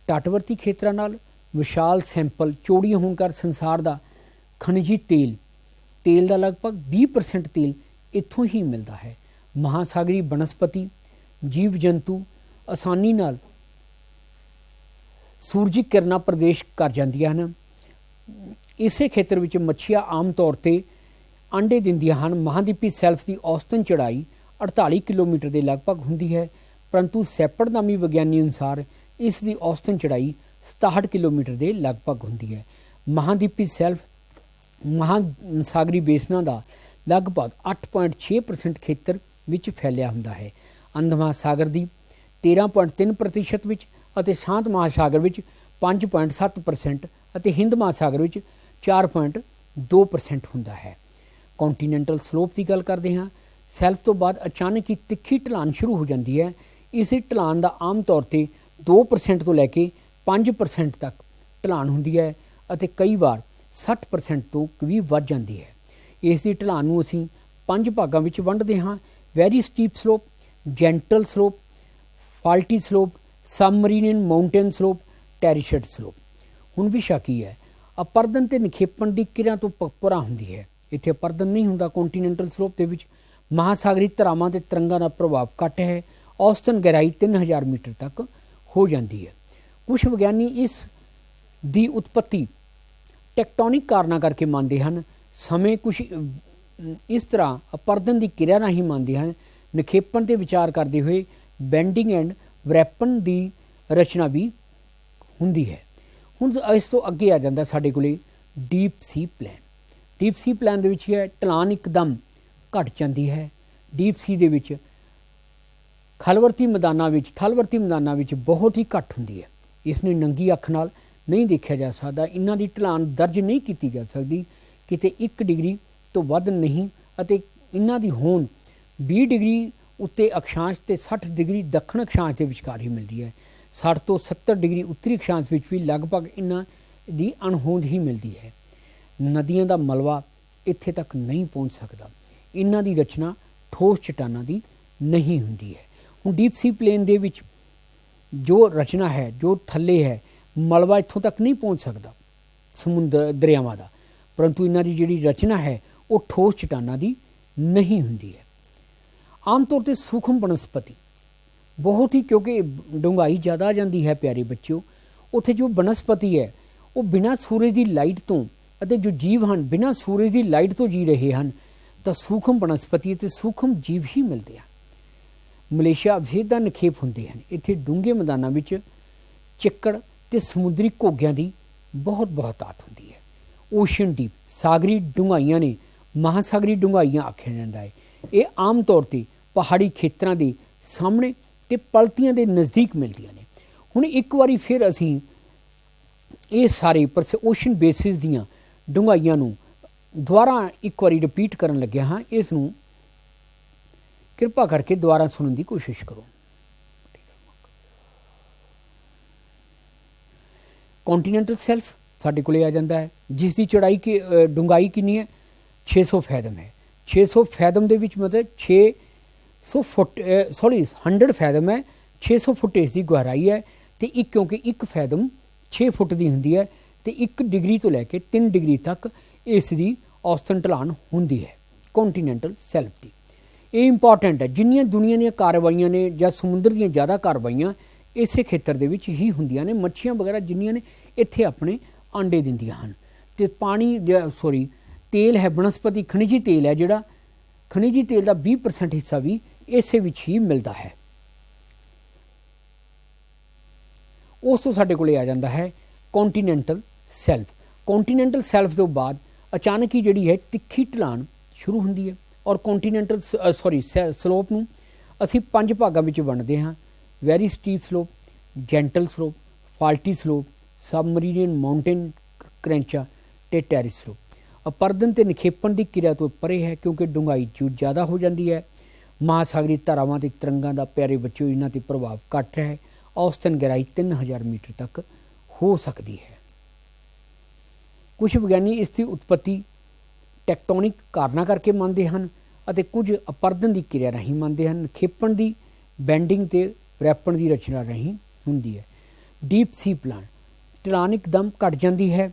ਤੱਟਵਰਤੀ ਖੇਤਰਾਂ ਨਾਲ ਵਿਸ਼ਾਲ ਸੈਂਪਲ ਚੌੜੀਆਂ ਹੋਣ ਕਰ ਸੰਸਾਰ ਦਾ ਖਣਿਜੀ ਤੇਲ ਦਾ ਲਗਭਗ 20% ਤੇਲ ਇੱਥੋਂ ਹੀ ਮਿਲਦਾ ਹੈ। ਮਹਾਸਾਗਰੀ ਬਨਸਪਤੀ, ਜੀਵ ਜੰਤੂ ਆਸਾਨੀ ਨਾਲ ਸੂਰਜੀ ਕਿਰਨਾਂ ਪ੍ਰਵੇਸ਼ ਕਰ ਜਾਂਦੀਆਂ ਹਨ। ਇਸੇ ਖੇਤਰ ਵਿੱਚ ਮੱਛੀਆਂ ਆਮ ਤੌਰ 'ਤੇ ਆਂਡੇ ਦਿੰਦੀਆਂ ਹਨ। ਮਹਾਂਦੀਪੀ ਸੈਲਫ ਦੀ ਔਸਤਨ ਚੜਾਈ 48 ਕਿਲੋਮੀਟਰ ਦੇ ਲਗਭਗ ਹੁੰਦੀ ਹੈ, ਪਰੰਤੂ ਸੈਪੜ ਨਾਮੀ ਵਿਗਿਆਨੀ ਅਨੁਸਾਰ ਇਸ ਦੀ ਔਸਤਨ ਚੜਾਈ 67 ਕਿਲੋਮੀਟਰ ਦੇ ਲਗਭਗ ਹੁੰਦੀ ਹੈ। ਮਹਾਂਦੀਪੀ ਸੈਲਫ ਮਹਾਂਸਾਗਰੀ ਬੇਸਨਾਂ ਦਾ ਲਗਭਗ 8.6% ਖੇਤਰ ਵਿੱਚ ਫੈਲਿਆ ਹੁੰਦਾ ਹੈ। ਅੰਧ ਮਹਾਸਾਗਰ ਦੀ 13.3% ਵਿੱਚ ਅਤੇ ਸ਼ਾਂਤ ਮਹਾਸਾਗਰ ਵਿੱਚ 5.7% ਅਤੇ ਹਿੰਦ ਮਹਾਸਾਗਰ ਵਿੱਚ 4.2% ਹੁੰਦਾ ਹੈ। ਕੌਂਟੀਨੈਂਟਲ ਸਲੋਪ ਦੀ ਗੱਲ ਕਰਦੇ ਹਾਂ। ਸੈਲਫ ਤੋਂ ਬਾਅਦ ਅਚਾਨਕ ਹੀ ਤਿੱਖੀ ਢਲਾਨ ਸ਼ੁਰੂ ਹੋ ਜਾਂਦੀ ਹੈ। ਇਸ ਢਲਾਨ ਦਾ ਆਮ ਤੌਰ 'ਤੇ 2% ਤੋਂ ਲੈ ਕੇ 5% ਤੱਕ ਢਲਾਣ ਹੁੰਦੀ ਹੈ ਅਤੇ ਕਈ ਵਾਰ 60% ਤੋਂ ਵੀ ਵੱਧ ਜਾਂਦੀ ਹੈ। ਇਸ ਦੀ ਢਲਾਣ ਨੂੰ ਅਸੀਂ 5 ਭਾਗਾਂ ਵਿੱਚ ਵੰਡਦੇ ਹਾਂ: very steep slope, gentle slope, faulty slope, submarine mountain slope, terraced slope. ਹੁਣ ਵਿਸ਼ਾ ਕੀ ਹੈ? ਅਪਰਦਨ ਤੇ ਨਿਖੇਪਣ ਦੀ ਕਿਰਿਆ ਤੋਂ ਪਰਾਂ ਹੁੰਦੀ ਹੈ। ਇੱਥੇ ਅਪਰਦਨ ਨਹੀਂ ਹੁੰਦਾ। ਕੰਟੀਨੈਂਟਲ ਸਲੋਪ ਦੇ ਵਿੱਚ ਮਹਾਸਾਗਰੀ ਧਰਾਵਾਂ ਤੇ ਤਰੰਗਾਂ ਦਾ ਪ੍ਰਭਾਵ ਘੱਟ ਹੈ। ਔਸਤਨ ਗਹਿਰਾਈ 3000 ਮੀਟਰ ਤੱਕ ਹੋ ਜਾਂਦੀ ਹੈ। ਕੁਝ ਵਿਗਿਆਨੀ ਇਸ ਦੀ ਉਤਪਤੀ ਟੈਕਟੋਨਿਕ ਕਾਰਨਾਂ ਕਰਕੇ ਮੰਨਦੇ ਹਨ। ਸਮੇਂ ਕੁਝ ਇਸ ਤਰ੍ਹਾਂ ਅਪਰਦਨ ਦੀ ਕਿਰਿਆ ਰਾਹੀਂ ਮੰਨਦੇ ਹਨ। ਨਿਖੇਪਣ ਤੇ ਵਿਚਾਰ ਕਰਦੇ ਹੋਏ ਬੈਂਡਿੰਗ ਐਂਡ ਵਰੈਪਨ ਦੀ ਰਚਨਾ ਵੀ ਹੁੰਦੀ ਹੈ। ਹੁਣ ਇਸ ਤੋਂ ਅੱਗੇ ਆ ਜਾਂਦਾ ਸਾਡੇ ਕੋਲੇ ਡੀਪ ਸੀ ਪਲੈਨ। ਡੀਪ ਸੀ ਪਲੈਨ ਦੇ ਵਿੱਚ ਹੈ ਢਲਾਣ ਇੱਕਦਮ ਘਟ ਜਾਂਦੀ ਹੈ। ਡੀਪ ਸੀ ਦੇ ਵਿੱਚ ਥਲਵਰਤੀ ਮੈਦਾਨਾਂ ਵਿੱਚ ਬਹੁਤ ਹੀ ਘੱਟ ਹੁੰਦੀ ਹੈ। ਇਸ ਨੂੰ ਨੰਗੀ ਅੱਖ ਨਾਲ ਨਹੀਂ ਦੇਖਿਆ ਜਾ ਸਕਦਾ। ਇਹਨਾਂ ਦੀ ਢਲਾਣ ਦਰਜ ਨਹੀਂ ਕੀਤੀ ਜਾ ਸਕਦੀ, ਕਿਤੇ 1 ਡਿਗਰੀ ਤੋਂ ਵੱਧ ਨਹੀਂ, ਅਤੇ ਇਹਨਾਂ ਦੀ ਹੋਂਦ 20 ਡਿਗਰੀ ਉੱਤੇ ਅਕਸ਼ਾਂਸ਼ ਤੇ 60 ਡਿਗਰੀ ਦੱਖਣ ਅਕਸ਼ਾਂਸ਼ ਦੇ ਵਿਚਕਾਰ ਹੀ ਮਿਲਦੀ ਹੈ। 60 ਤੋਂ 70 ਡਿਗਰੀ ਉੱਤਰੀ ਅਕਸ਼ਾਂਸ਼ ਵਿੱਚ ਵੀ ਲਗਭਗ ਇਹਨਾਂ ਦੀ ਅਣਹੋਂਦ ਹੀ ਮਿਲਦੀ ਹੈ। ਨਦੀਆਂ ਦਾ ਮਲਬਾ ਇੱਥੇ ਤੱਕ ਨਹੀਂ ਪਹੁੰਚ ਸਕਦਾ। ਇਹਨਾਂ ਦੀ ਰਚਨਾ ਠੋਸ ਚਟਾਨਾਂ ਦੀ ਨਹੀਂ ਹੁੰਦੀ ਹੈ। ਹੁਣ ਡੀਪ ਸੀ ਪਲੇਨ ਦੇ ਵਿੱਚ ਜੋ ਰਚਨਾ ਹੈ, ਜੋ ਥੱਲੇ ਹੈ, ਮਲਬਾ ਇੱਥੋਂ ਤੱਕ ਨਹੀਂ ਪਹੁੰਚ ਸਕਦਾ ਸਮੁੰਦਰ ਦਰਿਆਵਾਂ ਦਾ, ਪਰੰਤੂ ਇਹਨਾਂ ਦੀ ਜਿਹੜੀ ਰਚਨਾ ਹੈ ਉਹ ਠੋਸ ਚਟਾਨਾਂ ਦੀ ਨਹੀਂ ਹੁੰਦੀ ਹੈ। ਆਮ ਤੌਰ 'ਤੇ ਸੂਖਮ ਬਨਸਪਤੀ ਬਹੁਤ ਹੀ, ਕਿਉਂਕਿ ਡੂੰਘਾਈ ਜ਼ਿਆਦਾ ਆ ਜਾਂਦੀ ਹੈ ਪਿਆਰੇ ਬੱਚਿਓ, ਉੱਥੇ ਜੋ ਬਨਸਪਤੀ ਹੈ ਉਹ ਬਿਨਾਂ ਸੂਰਜ ਦੀ ਲਾਈਟ ਤੋਂ, ਅਤੇ ਜੋ ਜੀਵ ਹਨ ਬਿਨਾਂ ਸੂਰਜ ਦੀ ਲਾਈਟ ਤੋਂ ਜੀ ਰਹੇ ਹਨ, ਤਾਂ ਸੂਖਮ ਬਨਸਪਤੀ ਅਤੇ ਸੂਖਮ ਜੀਵ ਹੀ ਮਿਲਦੇ ਹਨ। ਮਲੇਸ਼ੀਆ ਅਵਸ਼ੇਦਾਂ ਨਿਖੇਪ ਹੁੰਦੇ ਹਨ। ਇੱਥੇ ਡੂੰਘੇ ਮੈਦਾਨਾਂ ਵਿੱਚ ਚਿੱਕੜ ਤੇ ਸਮੁੰਦਰੀ ਘੋਗਿਆਂ ਦੀ ਬਹੁਤ ਬਹੁਤਾਤ ਹੁੰਦੀ ਹੈ। ਓਸ਼ਨ ਡੀਪ ਸਾਗਰੀ ਡੂੰਘਾਈਆਂ ਨੇ ਮਹਾਸਾਗਰੀ ਡੂੰਘਾਈਆਂ ਆਖਿਆ ਜਾਂਦਾ ਹੈ। ਇਹ ਆਮ ਤੌਰ 'ਤੇ ਪਹਾੜੀ ਖੇਤਰਾਂ ਦੇ ਸਾਹਮਣੇ ਤੇ ਪਲਤੀਆਂ ਦੇ ਨਜ਼ਦੀਕ ਮਿਲਦੀਆਂ ਨੇ। ਹੁਣ ਇੱਕ ਵਾਰੀ ਫਿਰ ਅਸੀਂ ਇਹ ਸਾਰੇ ਓਸ਼ਨ ਬੇਸਿਸ ਦੀਆਂ ਡੂੰਘਾਈਆਂ ਨੂੰ ਦੁਬਾਰਾ ਇੱਕ ਵਾਰੀ ਰਿਪੀਟ ਕਰਨ ਲੱਗਿਆ ਹਾਂ। ਇਸ ਨੂੰ ਕਿਰਪਾ ਕਰਕੇ ਦੁਬਾਰਾ ਸੁਣਨ ਦੀ ਕੋਸ਼ਿਸ਼ ਕਰੋ। ਕੰਟੀਨੈਂਟਲ ਸ਼ੈਲਫ ਸਾਡੇ ਕੋਲੇ ਆ ਜਾਂਦਾ ਹੈ, ਜਿਸ ਦੀ ਡੂੰਘਾਈ ਕਿੰਨੀ ਹੈ? 600 ਫੈਦਮ ਹੈ। 600 ਫੈਦਮ ਦੇ ਵਿੱਚ ਮਤਲਬ 100 ਫੈਦਮ ਹੈ। 600 ਫੁੱਟ ਇਸ ਦੀ ਗਹਿਰਾਈ ਹੈ, ਤੇ ਕਿਉਂਕਿ 1 ਫੈਦਮ 6 ਫੁੱਟ ਦੀ ਹੁੰਦੀ ਹੈ, ਤੇ 1 ਡਿਗਰੀ ਤੋਂ ਲੈ ਕੇ 3 ਡਿਗਰੀ ਤੱਕ ਇਸ ਦੀ ਔਸਤਨ ਢਲਾਣ ਹੁੰਦੀ ਹੈ ਕੰਟੀਨੈਂਟਲ ਸ਼ੈਲਫ ਦੀ। ਇਹ ਇੰਪੋਰਟੈਂਟ ਹੈ। ਜਿੰਨੀਆਂ ਦੁਨੀਆ ਦੀਆਂ ਕਾਰਵਾਈਆਂ ਨੇ ਜਾਂ ਸਮੁੰਦਰ ਦੀਆਂ ਜ਼ਿਆਦਾ ਕਾਰਵਾਈਆਂ ਇਸੇ ਖੇਤਰ ਦੇ ਵਿੱਚ ਹੀ ਹੁੰਦੀਆਂ ਨੇ। ਮੱਛੀਆਂ ਵਗੈਰਾ ਜਿੰਨੀਆਂ ਨੇ ਇੱਥੇ ਆਪਣੇ ਆਂਡੇ ਦਿੰਦੀਆਂ ਹਨ, ਤੇ ਤੇਲ ਹੈ, ਬਨਸਪਤੀ ਖਣਿਜੀ ਤੇਲ ਹੈ, ਜਿਹੜਾ ਖਣਿਜੀ ਤੇਲ ਦਾ 20% ਹਿੱਸਾ ਵੀ ਇਸੇ ਵਿੱਚ ਹੀ ਮਿਲਦਾ ਹੈ। ਉਸ ਤੋਂ ਸਾਡੇ ਕੋਲੇ ਆ ਜਾਂਦਾ ਹੈ ਕੰਟੀਨੈਂਟਲ ਸ਼ੈਲਫ। ਕੰਟੀਨੈਂਟਲ ਸ਼ੈਲਫ ਤੋਂ ਬਾਅਦ ਅਚਾਨਕ ਹੀ ਜਿਹੜੀ ਹੈ ਤਿੱਖੀ ਢਲਾਣ ਸ਼ੁਰੂ ਹੁੰਦੀ ਹੈ, ਔਰ ਕੰਟੀਨੈਂਟਲ ਸਲੋਪ ਨੂੰ ਅਸੀਂ 5 ਭਾਗਾਂ ਵਿੱਚ ਵੰਡਦੇ ਹਾਂ: very steep slope, gentle slope, faulty slope, submarine mountain ਕਰੈਂਚਾ ਤੇ ਟੈਰਿਸ ਸਲੋਪ। ਅਪਰਦਨ ਤੇ ਨਿਖੇਪਣ ਦੀ ਕਿਰਿਆ ਤੋਂ ਪਰੇ ਹੈ, ਕਿਉਂਕਿ ਡੂੰਘਾਈ ਜ਼ਿਆਦਾ ਹੋ ਜਾਂਦੀ ਹੈ। ਮਹਾਸਾਗਰੀ ਧਾਰਾਵਾਂ ਤੇ ਤਰੰਗਾਂ ਦਾ ਪਿਆਰੇ ਬੱਚਿਓ ਇਹਨਾਂ ਤੇ ਪ੍ਰਭਾਵ ਘੱਟ ਹੈ। ਔਸਤਨ ਗਹਿਰਾਈ 3000 ਮੀਟਰ ਤੱਕ ਹੋ ਸਕਦੀ ਹੈ। ਕੁਝ ਵਿਗਿਆਨੀ ਇਸ ਦੀ ਉਤਪਤੀ ਟੈਕਟੋਨਿਕ ਕਾਰਨਾਂ ਕਰਕੇ ਮੰਨਦੇ ਹਨ, ਅਤੇ ਕੁਝ ਅਪਰਦਨ ਦੀ ਕਿਰਿਆ ਰਾਹੀਂ ਮੰਨਦੇ ਹਨ। ਨਿਖੇਪਣ ਦੀ ਬੈਂਡਿੰਗ ਤੇ ਵਰੈਪਣ ਦੀ ਰਚਨਾ ਰਾਹੀਂ ਹੁੰਦੀ ਹੈ। ਡੀਪ ਸੀ ਪਲਾਨ ਢਲਾਣ ਇੱਕਦਮ ਘਟ ਜਾਂਦੀ ਹੈ,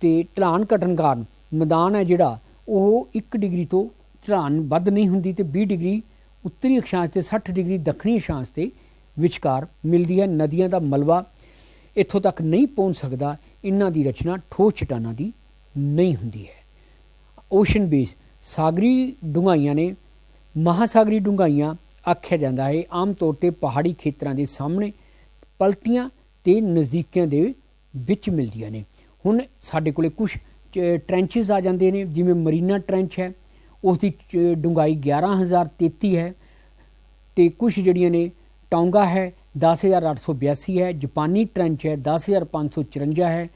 ਤੇ ਢਲਾਣ ਘਟਣ ਕਾਰਨ ਮੈਦਾਨ ਹੈ ਜਿਹੜਾ ਉਹ 1 ਡਿਗਰੀ ਤੋਂ ਢਲਾਣ ਵੱਧ ਨਹੀਂ ਹੁੰਦੀ, ਤੇ 20 ਡਿਗਰੀ ਉੱਤਰੀ ਅਕਸ਼ਾਂਸ਼ ਤੇ 60 ਡਿਗਰੀ ਦੱਖਣੀ ਅਕਸ਼ਾਂਸ਼ ਦੇ ਵਿਚਕਾਰ ਮਿਲਦੀ ਹੈ। ਨਦੀਆਂ ਦਾ ਮਲਬਾ ਇੱਥੋਂ ਤੱਕ ਨਹੀਂ ਪਹੁੰਚ ਸਕਦਾ। ਇਹਨਾਂ ਦੀ ਰਚਨਾ ਠੋਸ ਚਟਾਨਾਂ ਦੀ ਨਹੀਂ ਹੁੰਦੀ ਹੈ। ਓਸ਼ਨ ਬੇਸ ਸਾਗਰੀ ਡੂੰਘਾਈਆਂ ਨੇ ਮਹਾਸਾਗਰੀ ਡੂੰਘਾਈਆਂ ਆਖਿਆ ਜਾਂਦਾ ਹੈ। ਆਮ ਤੌਰ 'ਤੇ ਪਹਾੜੀ ਖੇਤਰਾਂ ਦੇ ਸਾਹਮਣੇ ਪਲਤੀਆਂ ਤੇ ਨਜ਼ਦੀਕਿਆਂ ਦੇ ਵਿੱਚ ਮਿਲਦੀਆਂ ਨੇ। ਹੁਣ ਸਾਡੇ ਕੋਲੇ ਕੁਝ ਟ੍ਰੈਂਚਿਸ ਆ ਜਾਂਦੇ ਨੇ, ਜਿਵੇਂ ਮਰੀਨਾ ਟ੍ਰੈਂਚ ਹੈ, ਉਸ ਦੀ ਡੂੰਘਾਈ 11033 ਹੈ, ਤੇ ਕੁਝ ਜਿਹੜੀਆਂ ਨੇ ਟੋਂਗਾ ਹੈ 10882 ਹੈ, ਜਾਪਾਨੀ ਟ੍ਰੈਂਚ ਹੈ 10554 ਹੈ,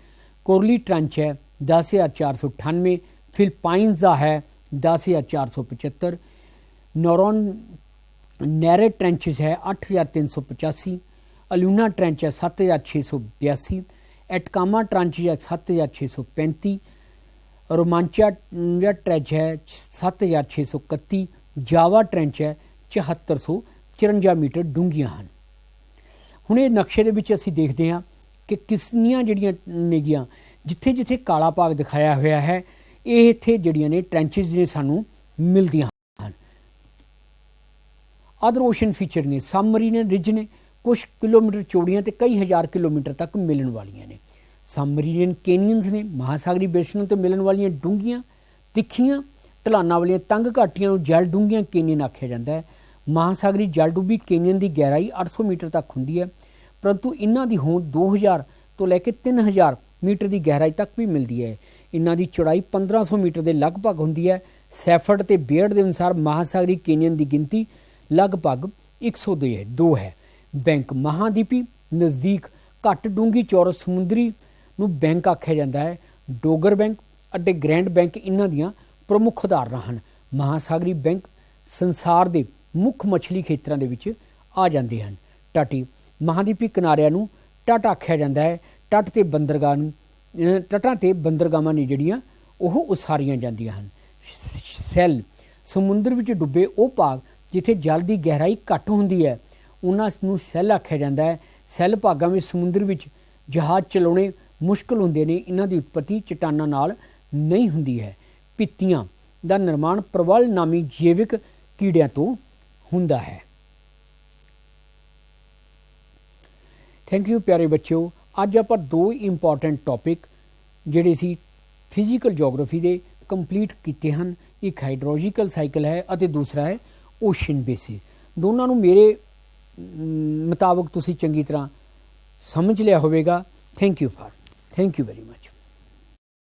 ਕੋਰਲੀ ਟ੍ਰੈਂਚ ਹੈ 10498, ਫਿਲਪਾਈਨਸ ਦਾ ਹੈ 10475, ਨੈਰੇ ਟ੍ਰੈਂਚਿਸ ਹੈ 8385, ਅਲੂਨਾ ਟ੍ਰੈਂਚ ਹੈ 7682, एटकामा ट्रंच है 7635, रोमांचा या ट्रैच है 7631, जावा ट्रैंच है 7454 मीटर डूंघियां हैं। हुण ये नक्शे दे विच असीं देखते हैं कि किसनियां जिहड़ियां नेगीਆਂ जिथे जिथे काला भाग दिखाया होया है ये इत्थे जिहड़ियां ने ट्रैंचिज ने सानूं मिलदियां हैं। अदर ओशन फीचर ने सबमरीन रिज ने कुछ किलोमीटर चौड़ियां ते कई हज़ार किलोमीटर तक मिलन वालियां ने। सबमरीन कैनियंस ने महासागरी बेसणों तो मिलन वालियां डूंघियां तिखियां ढलाना वालियां तंग घाटियां नूं जल डूंघियां कैनियन आख्या जाता है। महासागरी जल डूबी कैनियन की गहराई 800 मीटर तक होंदी है, परंतु इन्हां दी होंद 2000 तो लैके 3000 मीटर की गहराई तक भी मिलती है। इन्हां दी चौड़ाई 1500 मीटर के लगभग होंदी है। सैफर्ड ते बेयर्ड के अनुसार महासागरी कैनियन की गिनती लगभग 102 है। बैंक महाद्वीपी नज़दीक घट डूंगी चौरस समुद्री नूं बैंक आख्या जाता है। डोगर बैंक अते ग्रैंड बैंक इन्हां दियां प्रमुख उदाहरणां हन। महासागरी बैंक संसार के मुख्य मछली खेतरां दे विच आ जांदे हन। तटी महाद्वीपी किनारिਆਂ नूं तट आख्या जाता है। तट ते बंदरगाह तटां ते बंदरगाहां ने जिहड़ियां ओह उसारीਆਂ ਜਾਂਦੀਆਂ ਹਨ। सैल समुद्र विच डुबे ਉਹ भाग जिथे जल की गहराई घट होंदी है उन्हां नूं सैल आख्या जाता है। सैल भागां में समुद्र विच जहाज़ चलाउणे मुश्किल होंदे ने। इन्हां दी उत्पत्ति चट्टानां नाल नहीं हुंदी है। पित्तियां दा निर्माण प्रवाल नामी जैविक कीड़िਆਂ तो हुंदा है। थैंक यू प्यारे बच्चों। अज आपां दो इंपॉर्टेंट टॉपिक जिहड़े सी फिजिकल जोग्राफी दे कंप्लीट कीते हैं। एक हाइड्रोलॉजिकल साइकिल है और दूसरा है ओशन बेसिस। दोनों नूं मेरे मुताबिक तुसीं चंगी तरह समझ लिया होवेगा। Thank you very much.